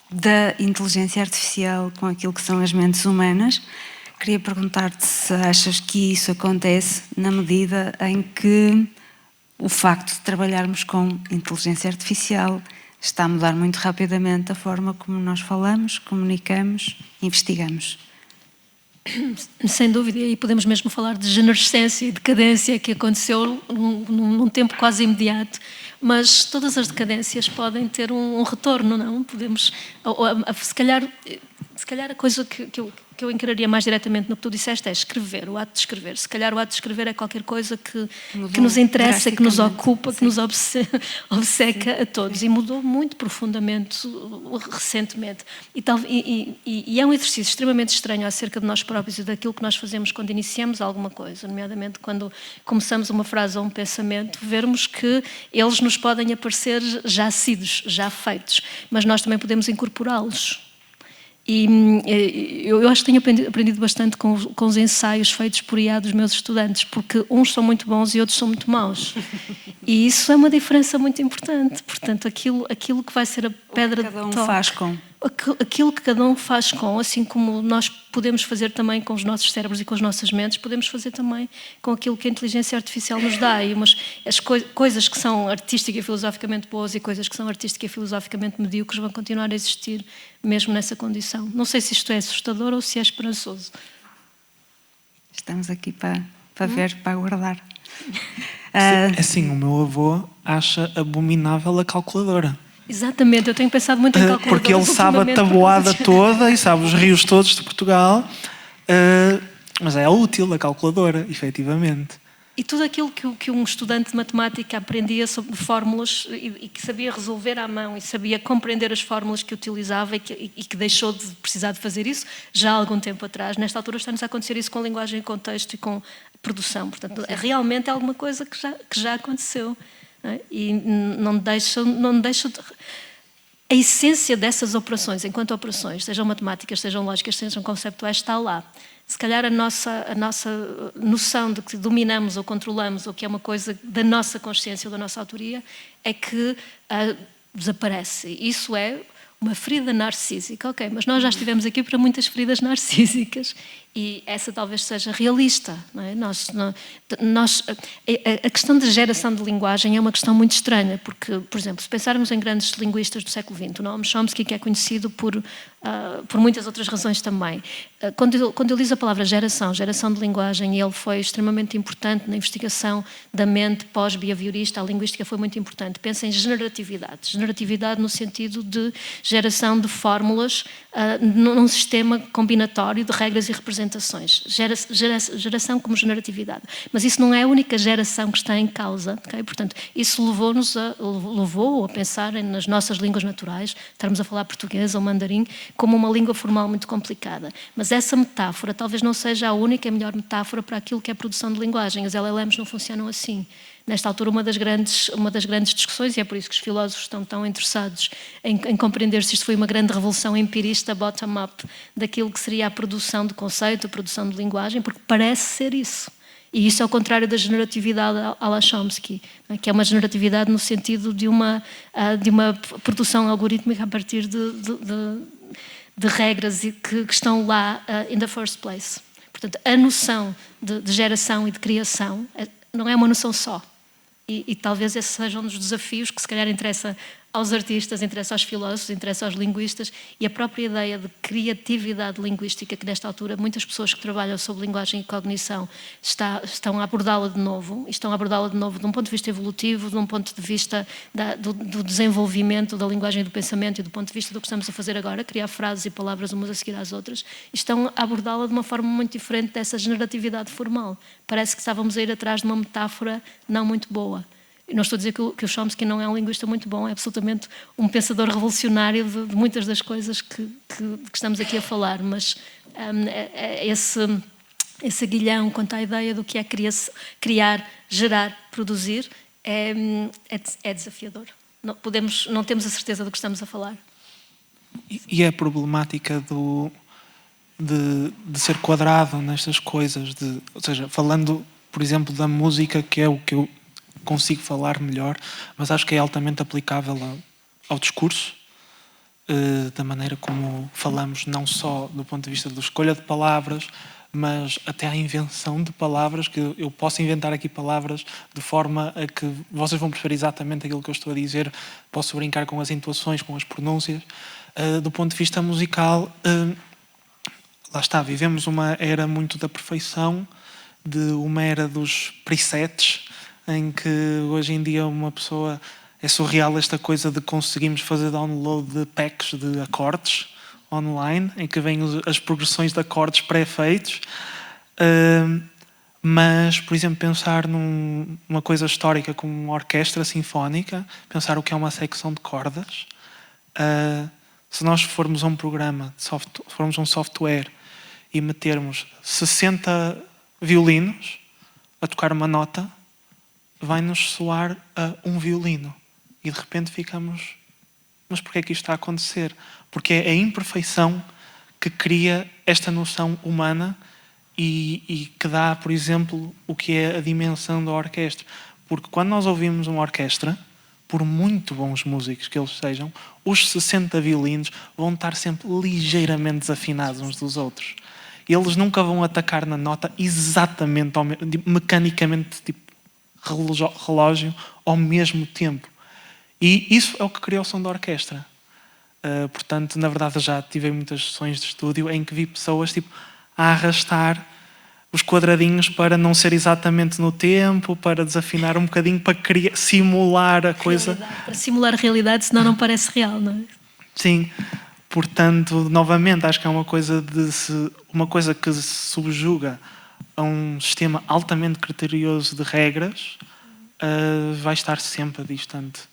da inteligência artificial com aquilo que são as mentes humanas. Queria perguntar-te se achas que isso acontece na medida em que o facto de trabalharmos com inteligência artificial está a mudar muito rapidamente a forma como nós falamos, comunicamos, investigamos. Sem dúvida, e podemos mesmo falar de generescência e decadência que aconteceu num tempo quase imediato, mas todas as decadências podem ter um retorno, não? Podemos, se calhar a coisa que eu encararia mais diretamente no que tu disseste é escrever, o ato de escrever. Se calhar o ato de escrever é qualquer coisa que nos interessa, que nos ocupa, que nos obceca a todos. E mudou muito profundamente recentemente. E é um exercício extremamente estranho acerca de nós próprios e daquilo que nós fazemos quando iniciamos alguma coisa, nomeadamente quando começamos uma frase ou um pensamento, vermos que eles nos podem aparecer já sidos, já feitos, mas nós também podemos incorporá-los. E eu acho que tenho aprendido bastante com os ensaios feitos por IA dos meus estudantes, porque uns são muito bons e outros são muito maus. E isso é uma diferença muito importante. Portanto, aquilo que vai ser a pedra de toque... faz com... Aquilo que cada um faz com, assim como nós podemos fazer também com os nossos cérebros e com as nossas mentes, podemos fazer também com aquilo que a inteligência artificial nos dá. E as coisas que são artística e filosoficamente boas e coisas que são artística e filosoficamente medíocres vão continuar a existir mesmo nessa condição. Não sei se isto é assustador ou se é esperançoso. Estamos aqui para ver, para aguardar. Assim, o meu avô acha abominável a calculadora. Exatamente, eu tenho pensado muito em calculadoras. Porque ele sabe a tabuada toda e sabe os rios todos de Portugal, mas é útil a calculadora, efetivamente. E tudo aquilo que um estudante de matemática aprendia sobre fórmulas e que sabia resolver à mão e sabia compreender as fórmulas que utilizava e que deixou de precisar de fazer isso já há algum tempo atrás, nesta altura está-nos a acontecer isso com linguagem, contexto e com produção. Portanto, realmente é alguma coisa que já aconteceu. E não deixa de... A essência dessas operações, enquanto operações, sejam matemáticas, sejam lógicas, sejam conceptuais, está lá. Se calhar a nossa noção de que dominamos ou controlamos ou que é uma coisa da nossa consciência ou da nossa autoria é que desaparece. Isso é uma ferida narcísica. Ok, mas nós já estivemos aqui para muitas feridas narcísicas e essa talvez seja realista. Não é? A questão da geração de linguagem é uma questão muito estranha, porque, por exemplo, se pensarmos em grandes linguistas do século XX, o Noam Chomsky, que é conhecido por muitas outras razões também, quando ele diz a palavra geração de linguagem, ele foi extremamente importante na investigação da mente pós-behaviorista, a linguística foi muito importante. Pensa em generatividade no sentido de geração de fórmulas num sistema combinatório de regras e representações. Geração como generatividade. Mas isso não é a única geração que está em causa. Okay? Portanto, isso levou a pensar nas nossas línguas naturais, estarmos a falar português ou mandarim, como uma língua formal muito complicada. Mas essa metáfora talvez não seja a única e a melhor metáfora para aquilo que é a produção de linguagem. As LLMs não funcionam assim. Nesta altura, uma das grandes discussões, e é por isso que os filósofos estão tão interessados em compreender se isto foi uma grande revolução empirista bottom-up daquilo que seria a produção de conceito, a produção de linguagem, porque parece ser isso. E isso é o contrário da generatividade à la Chomsky, que é uma generatividade no sentido de uma produção algorítmica a partir de regras que estão lá in the first place. Portanto, a noção de geração e de criação não é uma noção só. E talvez esse seja um dos desafios que se calhar interessa aos artistas, interessa aos filósofos, interessa aos linguistas, e a própria ideia de criatividade linguística, que nesta altura muitas pessoas que trabalham sobre linguagem e cognição estão a abordá-la de novo, e estão a abordá-la de novo de um ponto de vista evolutivo, de um ponto de vista do desenvolvimento da linguagem e do pensamento, e do ponto de vista do que estamos a fazer agora, criar frases e palavras umas a seguir às outras, e estão a abordá-la de uma forma muito diferente dessa generatividade formal. Parece que estávamos a ir atrás de uma metáfora não muito boa. Não estou a dizer que o Chomsky não é um linguista muito bom, é absolutamente um pensador revolucionário de muitas das coisas que estamos aqui a falar, mas esse aguilhão quanto à ideia do que é criar, gerar, produzir, é desafiador. Não temos a certeza do que estamos a falar. E é problemática de ser quadrado nestas coisas, ou seja, falando, por exemplo, da música, que é o que eu consigo falar melhor, mas acho que é altamente aplicável ao discurso, da maneira como falamos, não só do ponto de vista da escolha de palavras, mas até à invenção de palavras, que eu posso inventar aqui palavras de forma a que vocês vão perceber exatamente aquilo que eu estou a dizer, posso brincar com as entoações, com as pronúncias. Do ponto de vista musical, lá está, vivemos uma era muito da perfeição, de uma era dos presets, em que hoje em dia uma pessoa, é surreal esta coisa de conseguirmos fazer download de packs de acordes online, em que vêm as progressões de acordes pré-feitos, mas, por exemplo, pensar numa coisa histórica como uma orquestra sinfónica, pensar o que é uma secção de cordas. Se nós formos a um programa, formos a um software e metermos 60 violinos a tocar uma nota, vai-nos soar a um violino. E de repente ficamos... Mas porquê é que isto está a acontecer? Porque é a imperfeição que cria esta noção humana e que dá, por exemplo, o que é a dimensão da orquestra. Porque quando nós ouvimos uma orquestra, por muito bons músicos que eles sejam, os 60 violinos vão estar sempre ligeiramente desafinados uns dos outros. Eles nunca vão atacar na nota exatamente, mecanicamente, tipo relógio ao mesmo tempo. E isso é o que criou o som da orquestra. Portanto, na verdade, já tive muitas sessões de estúdio em que vi pessoas a arrastar os quadradinhos para não ser exatamente no tempo, para desafinar um bocadinho, para simular a coisa. Para simular a realidade, senão não parece real, não é? Sim. Portanto, novamente, acho que é uma coisa que se subjuga a um sistema altamente criterioso de regras, vai estar sempre distante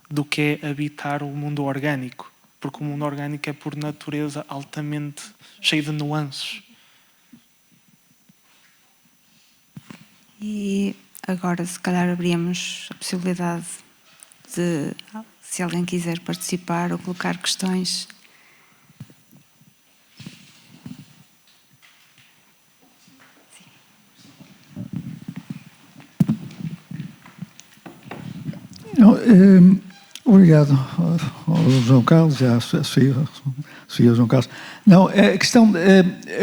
do que é habitar o mundo orgânico, porque o mundo orgânico é por natureza altamente cheio de nuances. E agora, se calhar, abríamos a possibilidade de, se alguém quiser participar ou colocar questões. Não, obrigado ao João Carlos e à Sofia João Carlos. Não, a questão,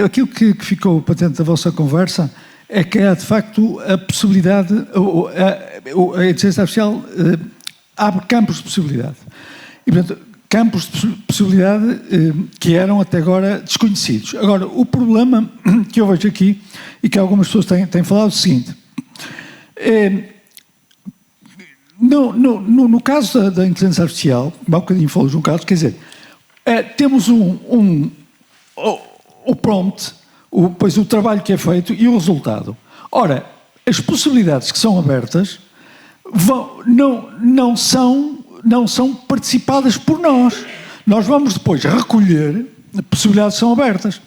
aquilo que ficou patente da vossa conversa é que há, de facto, a possibilidade, a inteligência artificial abre campos de possibilidade. E, portanto, campos de possibilidade que eram até agora desconhecidos. Agora, o problema que eu vejo aqui, e que algumas pessoas têm falado, é o seguinte. No caso da inteligência artificial, como há bocadinho falou João Carlos, quer dizer, temos o prompt, depois o trabalho que é feito e o resultado. Ora, as possibilidades que são abertas não são participadas por nós. Nós vamos depois recolher possibilidades que são abertas.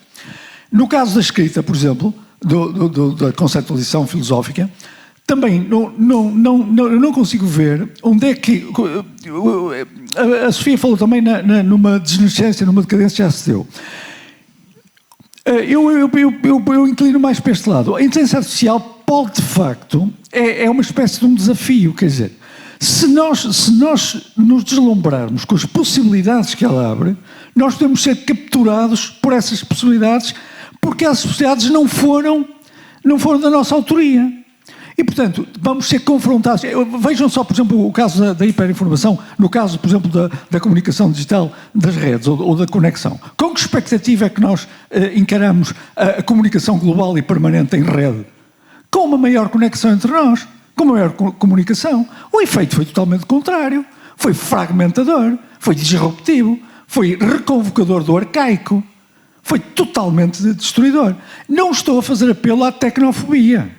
No caso da escrita, por exemplo, da conceptualização filosófica, também não consigo ver onde é que... A Sofia falou também numa desnecência, numa decadência já se deu. Eu inclino mais para este lado. A inteligência artificial pode, de facto, é uma espécie de um desafio, quer dizer, Se nós nos deslumbrarmos com as possibilidades que ela abre, nós podemos ser capturados por essas possibilidades, porque essas possibilidades não foram da nossa autoria. E, portanto, vamos ser confrontados. Vejam só, por exemplo, o caso da hiperinformação, no caso, por exemplo, da comunicação digital das redes ou da conexão. Com que expectativa é que nós encaramos a comunicação global e permanente em rede? Com uma maior conexão entre nós, com uma maior comunicação. O efeito foi totalmente contrário. Foi fragmentador, foi disruptivo, foi reconvocador do arcaico, foi totalmente destruidor. Não estou a fazer apelo à tecnofobia.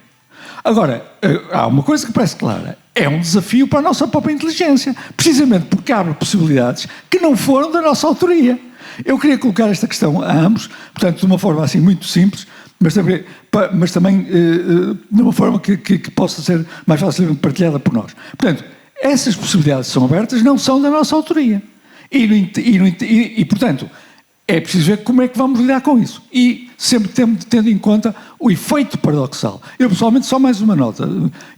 Agora, há uma coisa que parece clara. É um desafio para a nossa própria inteligência, precisamente porque abre possibilidades que não foram da nossa autoria. Eu queria colocar esta questão a ambos, portanto, de uma forma assim muito simples, mas também de uma forma que possa ser mais facilmente partilhada por nós. Portanto, essas possibilidades que são abertas não são da nossa autoria. E, portanto, é preciso ver como é que vamos lidar com isso. E sempre tendo em conta o efeito paradoxal. Eu, pessoalmente, só mais uma nota.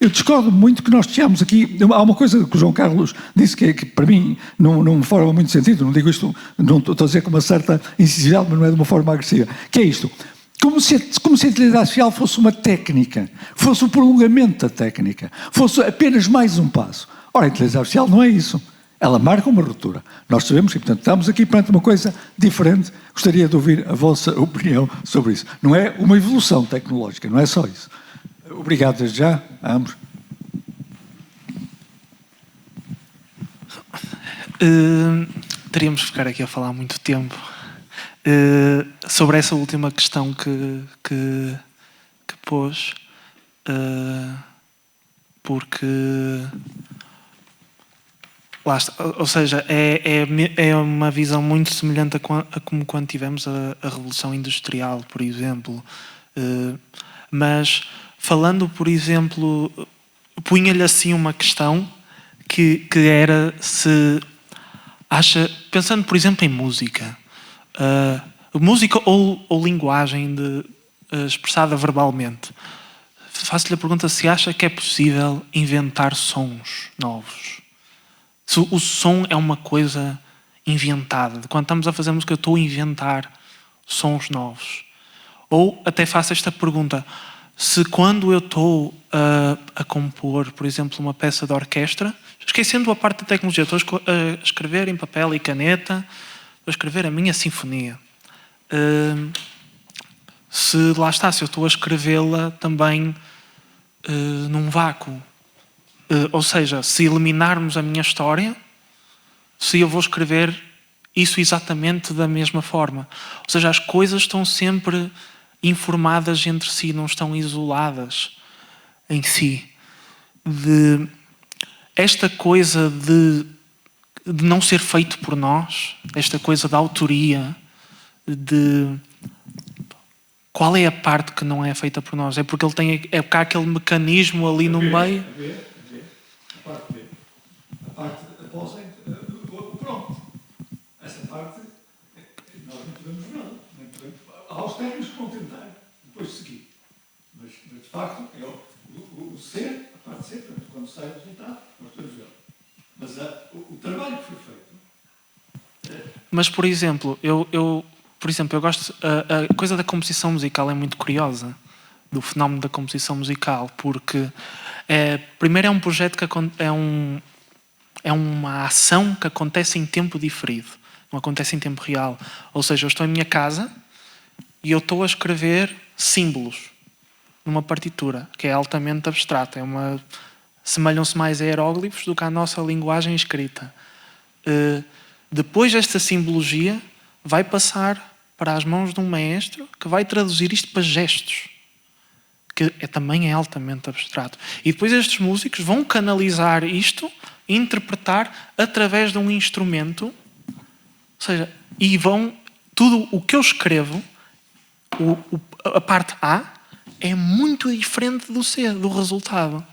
Eu discordo muito que nós tenhamos aqui... Há uma coisa que o João Carlos disse que para mim, não me forma muito sentido, não digo isto, não estou a dizer com uma certa incisividade, mas não é de uma forma agressiva, que é isto. Como se a inteligência artificial fosse uma técnica, fosse o prolongamento da técnica, fosse apenas mais um passo. Ora, a inteligência artificial não é isso. Ela marca uma ruptura. Nós sabemos que, portanto, estamos aqui perante uma coisa diferente. Gostaria de ouvir a vossa opinião sobre isso. Não é uma evolução tecnológica, não é só isso. Obrigado desde já a ambos. Teríamos que ficar aqui a falar muito tempo sobre essa última questão que pôs, porque lá está, ou seja, é uma visão muito semelhante a como quando tivemos a Revolução Industrial, por exemplo. Mas falando, por exemplo, punha-lhe assim uma questão que era se acha, pensando, por exemplo, em música, música ou linguagem expressada verbalmente, faço-lhe a pergunta se acha que é possível inventar sons novos. Se o som é uma coisa inventada. Quando estamos a fazer música, eu estou a inventar sons novos. Ou até faço esta pergunta, se quando eu estou a compor, por exemplo, uma peça de orquestra, esquecendo a parte da tecnologia, estou a escrever em papel e caneta, estou a escrever a minha sinfonia. Se lá está, se eu estou a escrevê-la também num vácuo. Ou seja, se eliminarmos a minha história, se eu vou escrever isso exatamente da mesma forma. Ou seja, as coisas estão sempre informadas entre si, não estão isoladas em si. Esta coisa de não ser feito por nós, esta coisa da autoria, de qual é a parte que não é feita por nós? É porque ele tem há aquele mecanismo ali no meio. A parte após o pronto. Essa parte nós não podemos nada. Há os técnicos que vão tentar depois seguir. Mas de facto é o ser, a parte de ser, quando sai o resultado, nós podemos ver. Mas o trabalho que foi feito. Mas por exemplo, eu gosto. A coisa da composição musical é muito curiosa, do fenómeno da composição musical, porque primeiro é um projeto que é uma ação que acontece em tempo diferido, não acontece em tempo real. Ou seja, eu estou em minha casa e eu estou a escrever símbolos numa partitura que é altamente abstrata, semelham-se mais a hieróglifos do que à nossa linguagem escrita. Depois esta simbologia vai passar para as mãos de um maestro que vai traduzir isto para gestos, que também é altamente abstrato. E depois estes músicos vão canalizar isto e interpretar através de um instrumento, ou seja, e tudo o que eu escrevo, a parte A, é muito diferente do C, do resultado.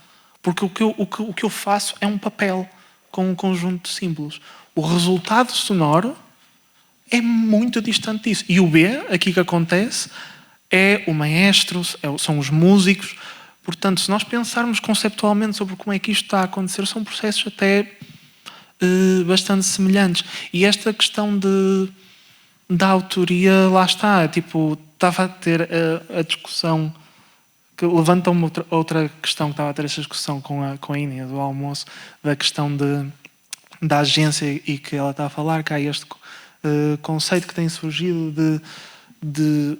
Porque o que eu faço é um papel com um conjunto de símbolos. O resultado sonoro é muito distante disso. E o B, aqui que acontece, é o maestro, são os músicos. Portanto, se nós pensarmos conceptualmente sobre como é que isto está a acontecer, são processos até bastante semelhantes. E esta questão da autoria, lá está, tipo, estava a ter a discussão, que levanta-me outra questão, que estava a ter esta discussão com a Inês do almoço, da questão da agência, e que ela está a falar, que há este conceito que tem surgido de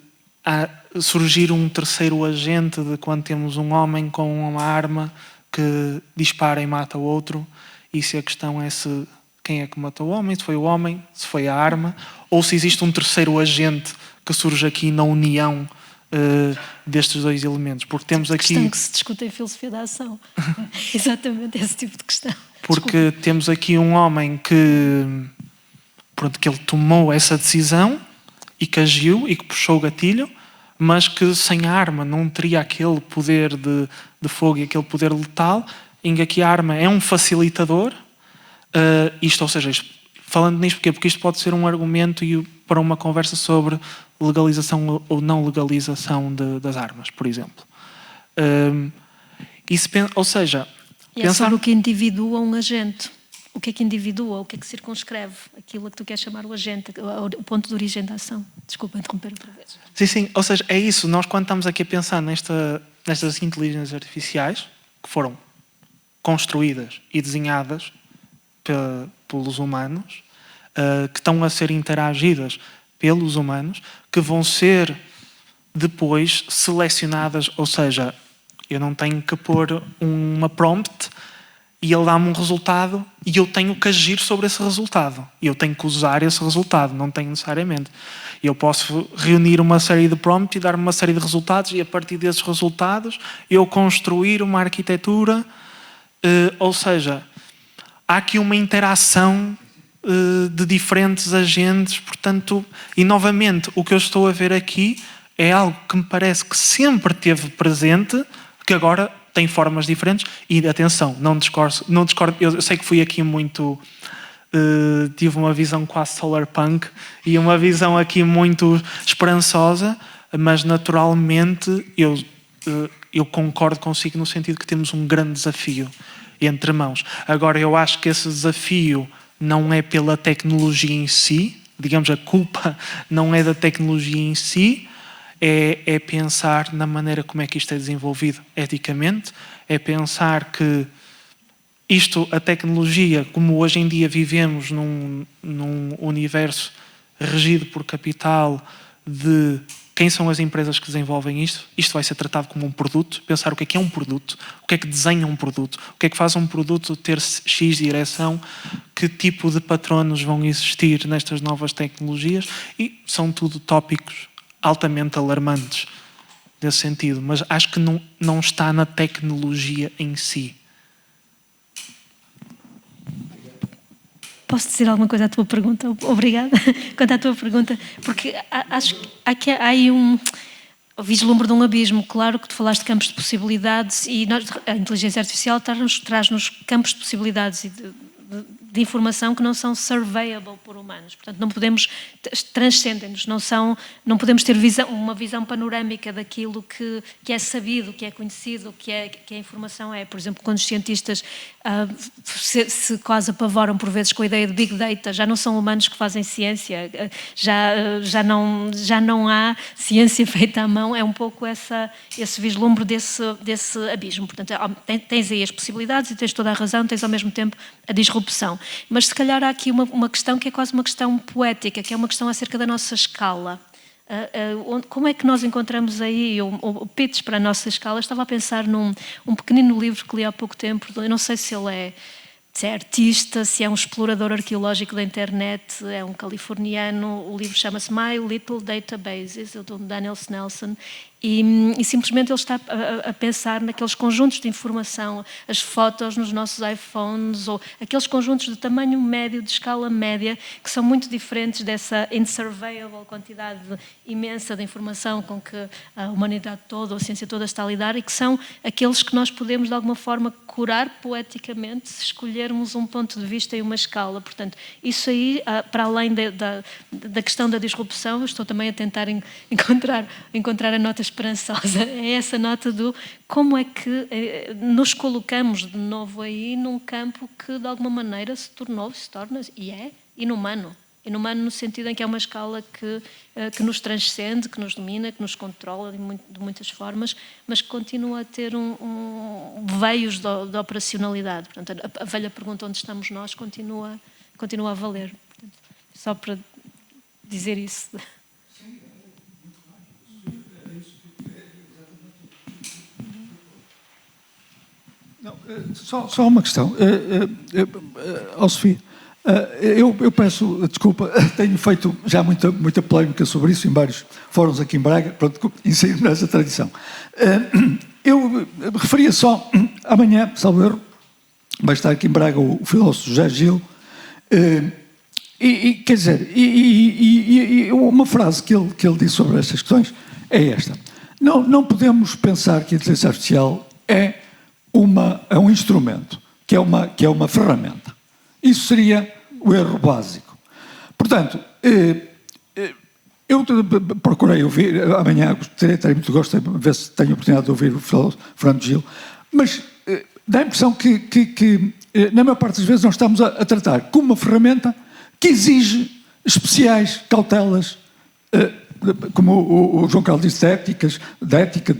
surgir um terceiro agente, de quando temos um homem com uma arma que dispara e mata o outro, e se a questão é quem é que matou o homem, se foi o homem, se foi a arma, ou se existe um terceiro agente que surge aqui na união destes dois elementos. Porque temos aqui... questão que se discute em filosofia da ação. Exatamente esse tipo de questão. Porque temos aqui um homem que ele tomou essa decisão e que agiu e que puxou o gatilho, mas que sem a arma não teria aquele poder de fogo e aquele poder letal, em que aqui a arma é um facilitador. Ou seja, falando nisto, porque isto pode ser um argumento para uma conversa sobre legalização ou não legalização das armas, por exemplo. Ou seja... É sobre o que individua um agente. O que é que individua, o que é que circunscreve aquilo a que tu queres chamar o agente, o ponto de origem da ação. Desculpa interromper outra vez. Sim, ou seja, é isso. Nós, quando estamos aqui a pensar nestas inteligências artificiais, que foram construídas e desenhadas pelos humanos, que estão a ser interagidas pelos humanos, que vão ser depois selecionadas, ou seja, eu não tenho que pôr uma prompt e ele dá-me um resultado e eu tenho que agir sobre esse resultado. E eu tenho que usar esse resultado, não tenho necessariamente. Eu posso reunir uma série de prompts e dar-me uma série de resultados, e a partir desses resultados eu construir uma arquitetura. Ou seja, há aqui uma interação de diferentes agentes, portanto, e novamente o que eu estou a ver aqui é algo que me parece que sempre esteve presente, que agora tem formas diferentes. E atenção, não discordo, eu sei que fui aqui muito... tive uma visão quase solarpunk e uma visão aqui muito esperançosa, mas naturalmente eu concordo consigo no sentido que temos um grande desafio entre mãos. Agora, eu acho que esse desafio não é pela tecnologia em si, digamos, a culpa não é da tecnologia em si, é pensar na maneira como é que isto é desenvolvido eticamente, é pensar que a tecnologia, como hoje em dia vivemos num universo regido por capital de quem são as empresas que desenvolvem isto vai ser tratado como um produto, pensar o que é um produto, o que é que desenha um produto, o que é que faz um produto ter X direção, que tipo de patronos vão existir nestas novas tecnologias, e são tudo tópicos altamente alarmantes nesse sentido, mas acho que não está na tecnologia em si. Posso dizer alguma coisa à tua pergunta? Obrigada. Quanto à tua pergunta, porque acho que há aí um vislumbre de um abismo. Claro que tu falaste de campos de possibilidades e a inteligência artificial traz-nos campos de possibilidades e de informação que não são surveyable por humanos. Portanto, não podemos, transcendem-nos, não podemos ter uma visão panorâmica daquilo que é sabido, que é conhecido, que a informação é. Por exemplo, quando os cientistas se quase apavoram por vezes com a ideia de Big Data, já não são humanos que fazem ciência, já não há ciência feita à mão, é um pouco esse vislumbre desse abismo. Portanto, tens aí as possibilidades e tens toda a razão, tens ao mesmo tempo a disrupção. Mas se calhar há aqui uma questão que é quase uma questão poética, que é uma questão acerca da nossa escala. Como é que nós encontramos aí o pitch para a nossa escala? Eu estava a pensar num pequenino livro que li há pouco tempo, eu não sei se ele é artista, se é um explorador arqueológico da internet, é um californiano. O livro chama-se My Little Databases, é do Daniel Snelson, e simplesmente ele está a pensar naqueles conjuntos de informação, as fotos nos nossos iPhones, ou aqueles conjuntos de tamanho médio, de escala média, que são muito diferentes dessa insurveyable quantidade imensa de informação com que a humanidade toda, a ciência toda está a lidar, e que são aqueles que nós podemos de alguma forma curar poeticamente se escolhermos um ponto de vista e uma escala. Portanto, isso aí, para além da questão da disrupção, eu estou também a tentar encontrar a nota esperançosa, é essa nota do como é que nos colocamos de novo aí num campo que de alguma maneira se torna e é inumano. Inumano no sentido em que é uma escala que nos transcende, que nos domina, que nos controla de muitas formas, mas que continua a ter veios de operacionalidade. Portanto, a velha pergunta onde estamos nós continua a valer. Portanto, só para dizer isso. Não, só uma questão. Sofia, eu peço desculpa, tenho feito já muita polémica sobre isso em vários fóruns aqui em Braga, pronto, insiro nessa tradição. Eu referia só, amanhã, salvo erro, vai estar aqui em Braga o filósofo José Gil, quer dizer, uma frase que ele disse sobre estas questões é esta: não podemos pensar que a inteligência artificial é um instrumento, que é uma ferramenta. Isso seria o erro básico. Portanto, eu procurei ouvir, amanhã terei muito gosto de ver se tenho a oportunidade de ouvir o filósofo Fernando Gil, mas dá a impressão que na maior parte das vezes nós estamos a tratar como uma ferramenta que exige especiais cautelas, como o João Carlos disse, de ética.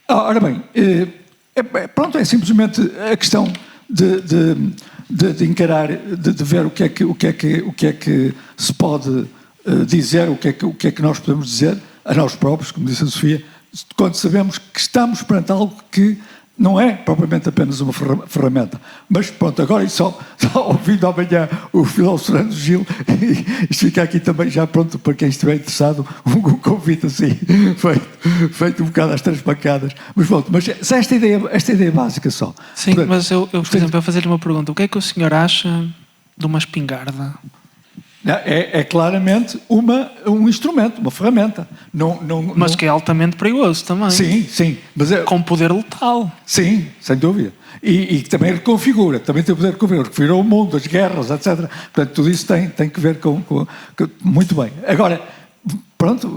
Ora bem, pronto, é simplesmente a questão de encarar, de ver o que é que se pode dizer, o que é que nós podemos dizer a nós próprios, como disse a Sofia, quando sabemos que estamos perante algo que não é propriamente apenas uma ferramenta. Mas pronto, agora e só ouvindo amanhã o filósofo Fernando Gil, isto fica aqui também já pronto para quem estiver interessado, um convite assim, feito um bocado às três pancadas. Mas pronto, mas esta ideia básica só. Sim, portanto, mas eu por exemplo, eu fazer-lhe uma pergunta: o que é que o senhor acha de uma espingarda? É claramente um instrumento, uma ferramenta. Mas que é altamente perigoso também. Sim. Mas com poder letal. Sim, sem dúvida. E que também reconfigura, também tem o poder de reconfigurar o mundo, as guerras, etc. Portanto, tudo isso tem que ver com muito bem. Agora, pronto,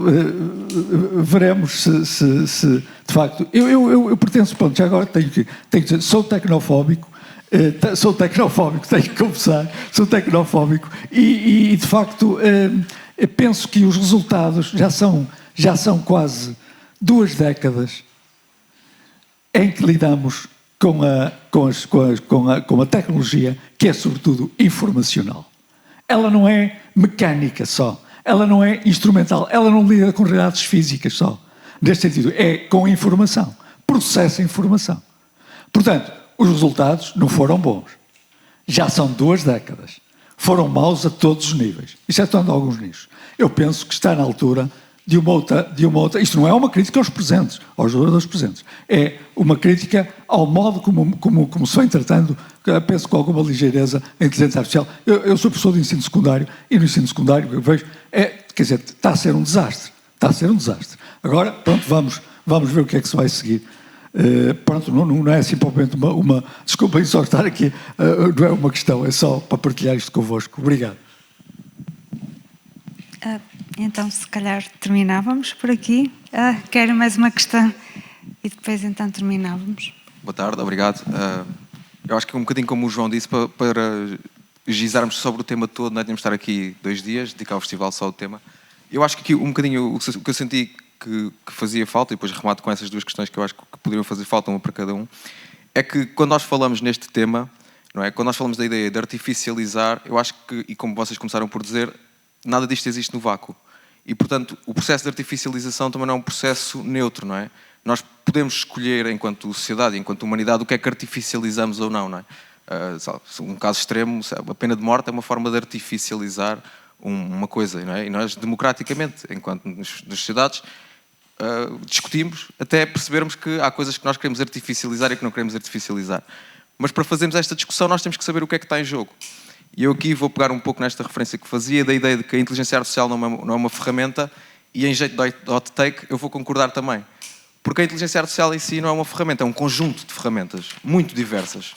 veremos se de facto... Eu pertenço, pronto, já agora tenho que dizer, sou tecnofóbico, tenho que confessar, sou tecnofóbico e de facto penso que os resultados já são quase 2 décadas em que lidamos com a tecnologia que é sobretudo informacional. Ela não é mecânica só, ela não é instrumental, ela não lida com realidades físicas só. Neste sentido, é com informação, processa informação. Portanto, os resultados não foram bons. Já são 2 décadas. Foram maus a todos os níveis, excetuando alguns nichos. Eu penso que está na altura de uma outra... Isto não é uma crítica aos presentes, aos jogadores presentes. É uma crítica ao modo como se vem tratando, penso com alguma ligeireza, a inteligência artificial. Eu sou professor de ensino secundário, e no ensino secundário o que eu vejo quer dizer, está a ser um desastre. Agora, pronto, vamos ver o que é que se vai seguir. Pronto, não é assim propriamente uma desculpa só estar aqui, não é uma questão, é só para partilhar isto convosco. Obrigado. Então, se calhar terminávamos por aqui. Quero mais uma questão e depois então terminávamos. Boa tarde, obrigado. Eu acho que um bocadinho como o João disse, para gizarmos sobre o tema todo, não é? Tínhamos de estar aqui 2 dias, dedicar ao festival só ao tema. Eu acho que aqui um bocadinho o que eu senti que fazia falta, e depois remato com essas 2 questões que eu acho que poderiam fazer falta, uma para cada um, é que quando nós falamos neste tema, não é? Quando nós falamos da ideia de artificializar, eu acho que, e como vocês começaram por dizer, nada disto existe no vácuo. E, portanto, o processo de artificialização também não é um processo neutro, não é? Nós podemos escolher, enquanto sociedade, enquanto humanidade, o que é que artificializamos ou não, não é? Um caso extremo, a pena de morte é uma forma de artificializar uma coisa, não é? E nós, democraticamente, enquanto nas sociedades, discutimos até percebermos que há coisas que nós queremos artificializar e que não queremos artificializar. Mas para fazermos esta discussão nós temos que saber o que é que está em jogo. E eu aqui vou pegar um pouco nesta referência que fazia, da ideia de que a inteligência artificial não é uma ferramenta, e em jeito de hot take eu vou concordar também. Porque a inteligência artificial em si não é uma ferramenta, é um conjunto de ferramentas muito diversas.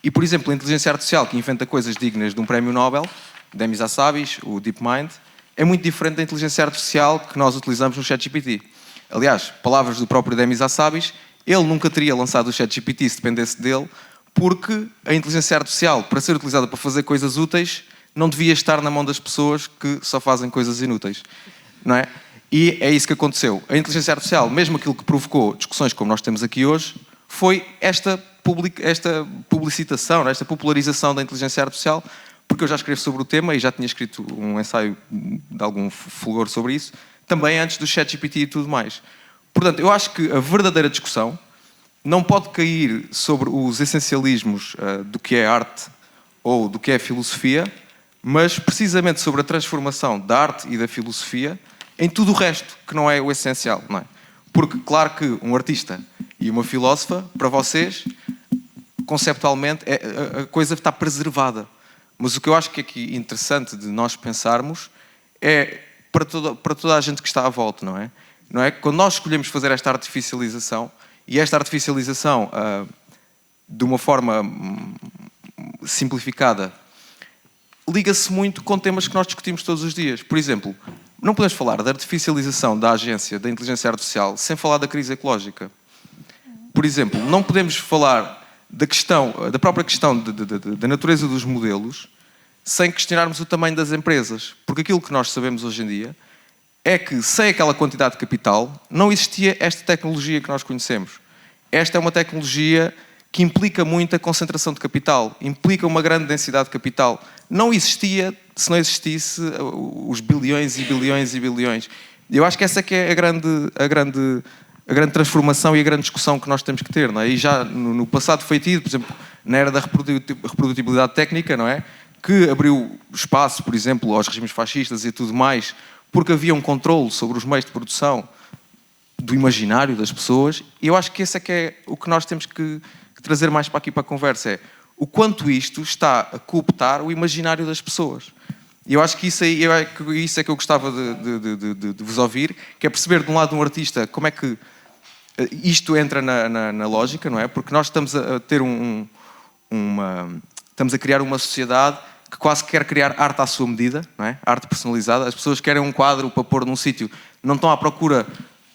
E, por exemplo, a inteligência artificial que inventa coisas dignas de um prémio Nobel, Demis Hassabis, o DeepMind, é muito diferente da inteligência artificial que nós utilizamos no ChatGPT. Aliás, palavras do próprio Demis Hassabis, ele nunca teria lançado o ChatGPT se dependesse dele, porque a inteligência artificial, para ser utilizada para fazer coisas úteis, não devia estar na mão das pessoas que só fazem coisas inúteis, não é? E é isso que aconteceu. A inteligência artificial, mesmo aquilo que provocou discussões como nós temos aqui hoje, foi esta publicitação, esta popularização da inteligência artificial, porque eu já escrevo sobre o tema e já tinha escrito um ensaio de algum fulgor sobre isso, também antes do ChatGPT e tudo mais. Portanto, eu acho que a verdadeira discussão não pode cair sobre os essencialismos do que é arte ou do que é filosofia, mas precisamente sobre a transformação da arte e da filosofia em tudo o resto, que não é o essencial, não é? Porque, claro que um artista e uma filósofa, para vocês, conceptualmente, a coisa está preservada. Mas o que eu acho que é aqui interessante de nós pensarmos é para toda a gente que está à volta, não é? Não é? Quando nós escolhemos fazer esta artificialização, e esta artificialização, de uma forma simplificada, liga-se muito com temas que nós discutimos todos os dias. Por exemplo, não podemos falar da artificialização da agência da inteligência artificial sem falar da crise ecológica. Por exemplo, não podemos falar da própria questão da natureza dos modelos sem questionarmos o tamanho das empresas. Porque aquilo que nós sabemos hoje em dia é que, sem aquela quantidade de capital, não existia esta tecnologia que nós conhecemos. Esta é uma tecnologia que implica muita concentração de capital, implica uma grande densidade de capital. Não existia se não existisse os bilhões e bilhões e bilhões. Eu acho que essa é que é a grande transformação e a grande discussão que nós temos que ter, não é? E já no passado foi tido, por exemplo, na era da reprodutibilidade técnica, não é? Que abriu espaço, por exemplo, aos regimes fascistas e tudo mais, porque havia um controle sobre os meios de produção do imaginário das pessoas. E eu acho que esse é que é o que nós temos que trazer mais para aqui para a conversa, é o quanto isto está a cooptar o imaginário das pessoas. E eu acho que isso é que eu gostava de vos ouvir, que é perceber de um lado um artista como é que isto entra na lógica, não é? Porque nós estamos a ter estamos a criar uma sociedade que quase quer criar arte à sua medida, não é? Arte personalizada. As pessoas querem um quadro para pôr num sítio, não estão à procura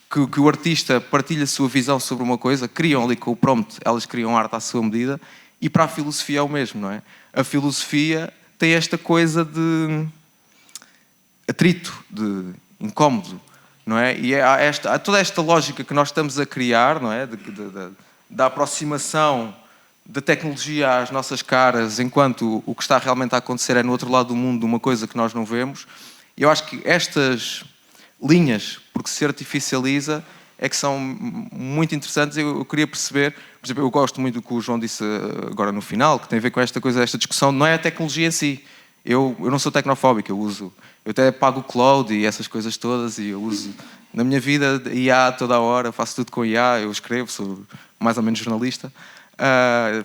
que o artista partilhe a sua visão sobre uma coisa, criam ali com o prompt, elas criam arte à sua medida, e para a filosofia é o mesmo, não é? A filosofia tem esta coisa de atrito, de incómodo, não é? E há toda esta lógica que nós estamos a criar, não é? Da aproximação da tecnologia às nossas caras, enquanto o que está realmente a acontecer é no outro lado do mundo, uma coisa que nós não vemos. E eu acho que estas linhas, porque se artificializa, é que são muito interessantes. Eu queria perceber, por exemplo, eu gosto muito do que o João disse agora no final, que tem a ver com esta coisa, esta discussão, não é a tecnologia em si. Eu não sou tecnofóbico, eu até pago o cloud e essas coisas todas, e eu uso na minha vida IA toda a hora, faço tudo com IA, eu escrevo, sou mais ou menos jornalista,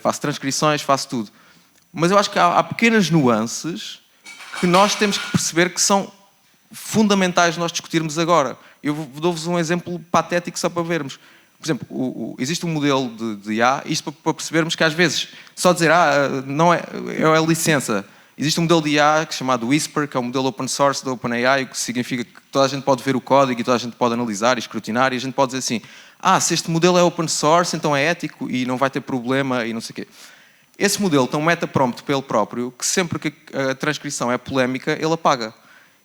faço transcrições, faço tudo. Mas eu acho que há pequenas nuances que nós temos que perceber que são fundamentais nós discutirmos agora. Eu dou-vos um exemplo patético só para vermos. Por exemplo, existe um modelo de IA, isto para percebermos que às vezes só dizer não é licença. Existe um modelo de IA chamado Whisper, que é um modelo open source da OpenAI, o que significa que toda a gente pode ver o código e toda a gente pode analisar e escrutinar, e a gente pode dizer assim, se este modelo é open source, então é ético e não vai ter problema e não sei o quê. Esse modelo tem um meta-prompt para ele próprio, que sempre que a transcrição é polémica, ele apaga.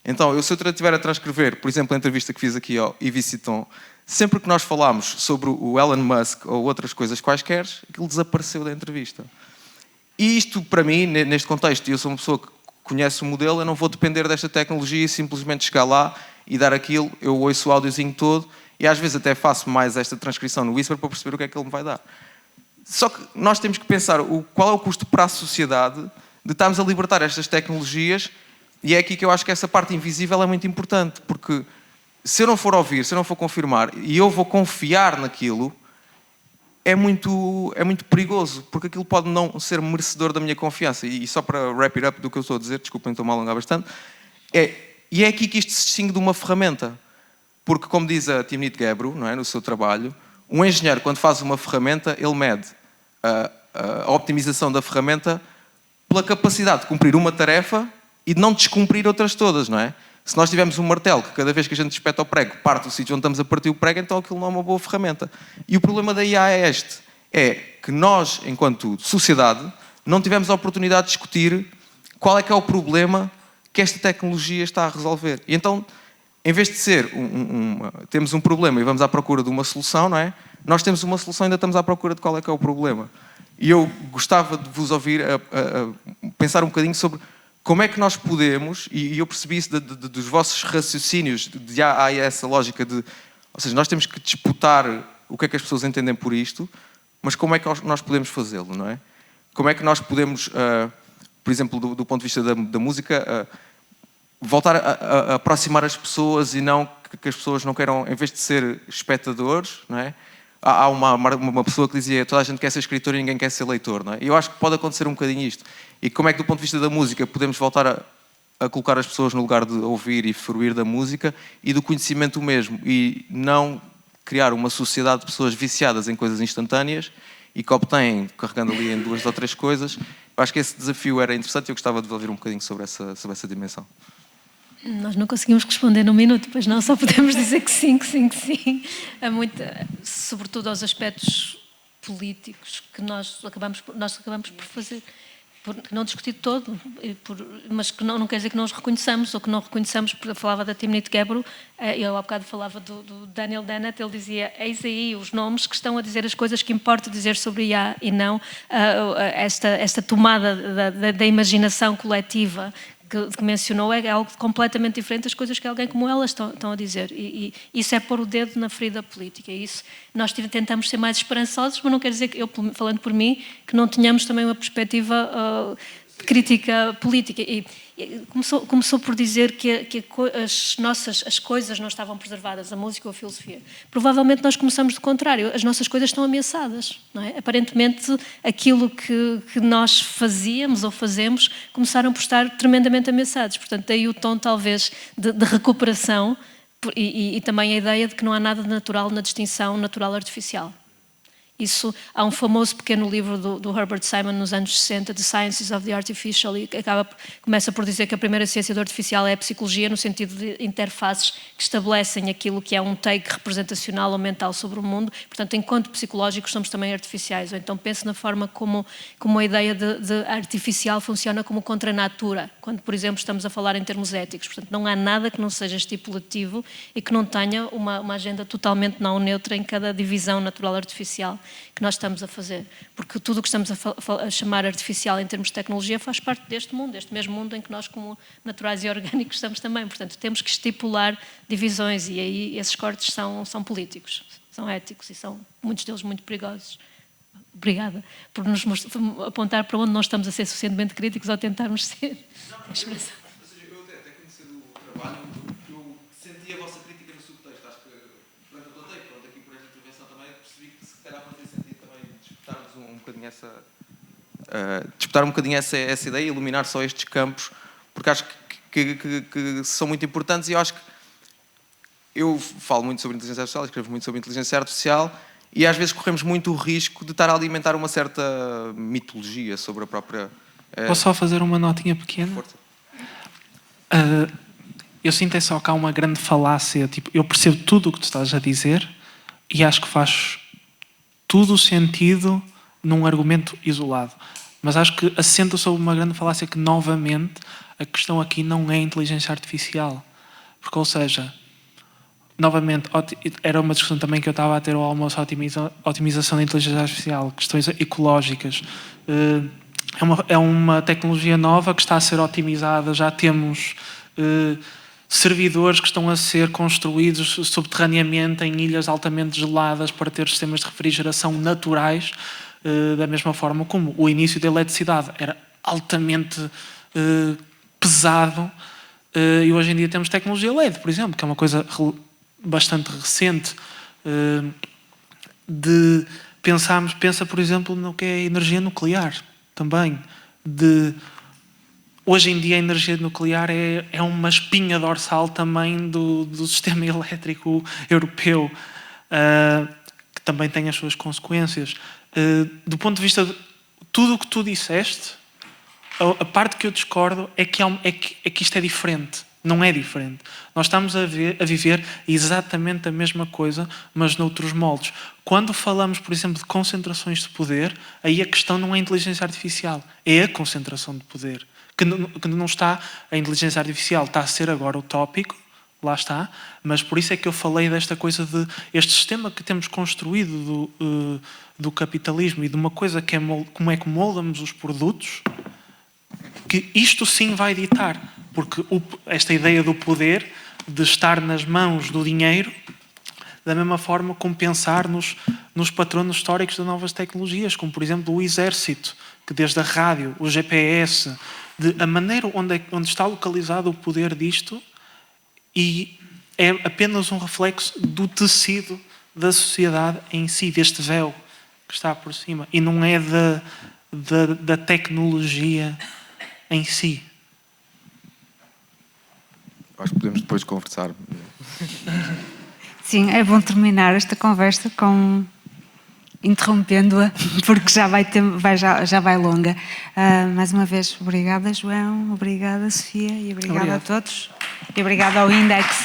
Então, se eu estiver a transcrever, por exemplo, a entrevista que fiz aqui ao Yves Citon, sempre que nós falámos sobre o Elon Musk ou outras coisas quaisquer, aquilo desapareceu da entrevista. E isto, para mim, neste contexto, eu sou uma pessoa que conhece o modelo, eu não vou depender desta tecnologia e simplesmente chegar lá e dar aquilo, eu ouço o áudiozinho todo e às vezes até faço mais esta transcrição no Whisper para perceber o que é que ele me vai dar. Só que nós temos que pensar qual é o custo para a sociedade de estarmos a libertar estas tecnologias. E é aqui que eu acho que essa parte invisível é muito importante, porque se eu não for ouvir, se eu não for confirmar, e eu vou confiar naquilo, é muito perigoso, porque aquilo pode não ser merecedor da minha confiança. E só para wrap it up do que eu estou a dizer, desculpem, estou-me a alongar bastante, e é aqui que isto se distingue de uma ferramenta. Porque, como diz a Timnit Gebru, não é, no seu trabalho, um engenheiro, quando faz uma ferramenta, ele mede a optimização da ferramenta pela capacidade de cumprir uma tarefa e de não descumprir outras todas, não é? Se nós tivermos um martelo que cada vez que a gente espeta o prego parte o sítio onde estamos a partir o prego, então aquilo não é uma boa ferramenta. E o problema da IA é este, é que nós, enquanto sociedade, não tivemos a oportunidade de discutir qual é que é o problema que esta tecnologia está a resolver. E então, em vez de ser temos um problema e vamos à procura de uma solução, não é? Nós temos uma solução e ainda estamos à procura de qual é que é o problema. E eu gostava de vos ouvir a pensar um bocadinho sobre como é que nós podemos, e eu percebi isso dos vossos raciocínios, há essa lógica de, ou seja, nós temos que disputar o que é que as pessoas entendem por isto, mas como é que nós podemos fazê-lo, não é? Como é que nós podemos, por exemplo, do ponto de vista da música, voltar a aproximar as pessoas e não que as pessoas não queiram, em vez de ser espectadores, não é? Há uma pessoa que dizia toda a gente quer ser escritor e ninguém quer ser leitor, não é? E eu acho que pode acontecer um bocadinho isto. E como é que, do ponto de vista da música, podemos voltar a colocar as pessoas no lugar de ouvir e fruir da música e do conhecimento mesmo, e não criar uma sociedade de pessoas viciadas em coisas instantâneas e que obtêm, carregando ali em 2 ou 3 coisas. Eu acho que esse desafio era interessante e eu gostava de ouvir um bocadinho sobre essa dimensão. Nós não conseguimos responder num minuto, pois não, só podemos dizer que sim, que sim, que sim. Há sobretudo aos aspectos políticos que nós acabamos por fazer, por não discutir todo, mas que não quer dizer que não os reconheçamos, ou que não reconheçamos, porque eu falava da Timnit Gebru, eu há bocado falava do Daniel Dennett, ele dizia, eis aí os nomes que estão a dizer as coisas que importa dizer sobre IA e não esta tomada da imaginação coletiva que mencionou é algo completamente diferente das coisas que alguém como elas estão a dizer. E isso é pôr o dedo na ferida política. E isso, nós tentamos ser mais esperançosos, mas não quer dizer que eu, falando por mim, que não tenhamos também uma perspectiva de crítica política. E começou por dizer que as coisas não estavam preservadas, a música ou a filosofia. Provavelmente nós começamos do contrário, as nossas coisas estão ameaçadas, não é? Aparentemente aquilo que nós fazíamos ou fazemos começaram por estar tremendamente ameaçados, portanto daí o tom talvez de recuperação e também a ideia de que não há nada de natural na distinção natural-artificial. Isso, há um famoso pequeno livro do Herbert Simon nos anos 60, The Sciences of the Artificial, e que começa por dizer que a primeira ciência do artificial é a psicologia, no sentido de interfaces que estabelecem aquilo que é um take representacional ou mental sobre o mundo. Portanto, enquanto psicológicos, somos também artificiais. Ou então pense na forma como a ideia de artificial funciona como contra a natura, quando, por exemplo, estamos a falar em termos éticos. Portanto, não há nada que não seja estipulativo e que não tenha uma agenda totalmente não neutra em cada divisão natural-artificial que nós estamos a fazer, porque tudo o que estamos a chamar artificial em termos de tecnologia faz parte deste mundo, deste mesmo mundo em que nós como naturais e orgânicos estamos também, portanto temos que estipular divisões e aí esses cortes são políticos, são éticos e são muitos deles muito perigosos. Obrigada por nos apontar para onde nós estamos a ser suficientemente críticos ou tentarmos ser. Ou seja, eu até conhecer o trabalho, eu senti a vossa crítica no subtexto, acho que durante o plantei, aqui por esta intervenção também, percebi que se calhar fazia sentido também disputar um bocadinho essa ideia, iluminar só estes campos, porque acho que são muito importantes e eu acho que eu falo muito sobre inteligência artificial, escrevo muito sobre inteligência artificial e às vezes corremos muito o risco de estar a alimentar uma certa mitologia sobre a própria... Posso só fazer uma notinha pequena? Força. Eu sinto só que há uma grande falácia, tipo, eu percebo tudo o que tu estás a dizer e acho que faz tudo o sentido num argumento isolado. Mas acho que assenta sobre uma grande falácia que, novamente, a questão aqui não é a inteligência artificial. Porque, ou seja, novamente, era uma discussão também que eu estava a ter ao almoço, a otimização da inteligência artificial, questões ecológicas. É uma tecnologia nova que está a ser otimizada, já temos servidores que estão a ser construídos subterraneamente em ilhas altamente geladas para ter sistemas de refrigeração naturais, da mesma forma como o início da eletricidade era altamente pesado e hoje em dia temos tecnologia LED, por exemplo, que é uma coisa bastante recente pensa, por exemplo, no que é a energia nuclear também. Hoje em dia a energia nuclear é uma espinha dorsal também do sistema elétrico europeu, que também tem as suas consequências. Do ponto de vista de tudo o que tu disseste, a parte que eu discordo é que isto é diferente. Não é diferente. Nós estamos a viver exatamente a mesma coisa, mas noutros moldes. Quando falamos, por exemplo, de concentrações de poder, aí a questão não é a inteligência artificial, é a concentração de poder. Que não está, a inteligência artificial está a ser agora o tópico, lá está, mas por isso é que eu falei desta coisa de este sistema que temos construído do capitalismo e de uma coisa que é como é que moldamos os produtos, que isto sim vai ditar, porque esta ideia do poder, de estar nas mãos do dinheiro, da mesma forma como pensar nos patronos históricos de novas tecnologias, como por exemplo o exército, que desde a rádio, o GPS, a maneira onde está localizado o poder disto, e é apenas um reflexo do tecido da sociedade em si, deste véu que está por cima, e não é da tecnologia em si. Acho que podemos depois conversar. Sim, é bom terminar esta conversa interrompendo-a, porque já vai longa. Mais uma vez, obrigada, João, obrigada, Sofia, e obrigada a todos. E obrigada ao Index.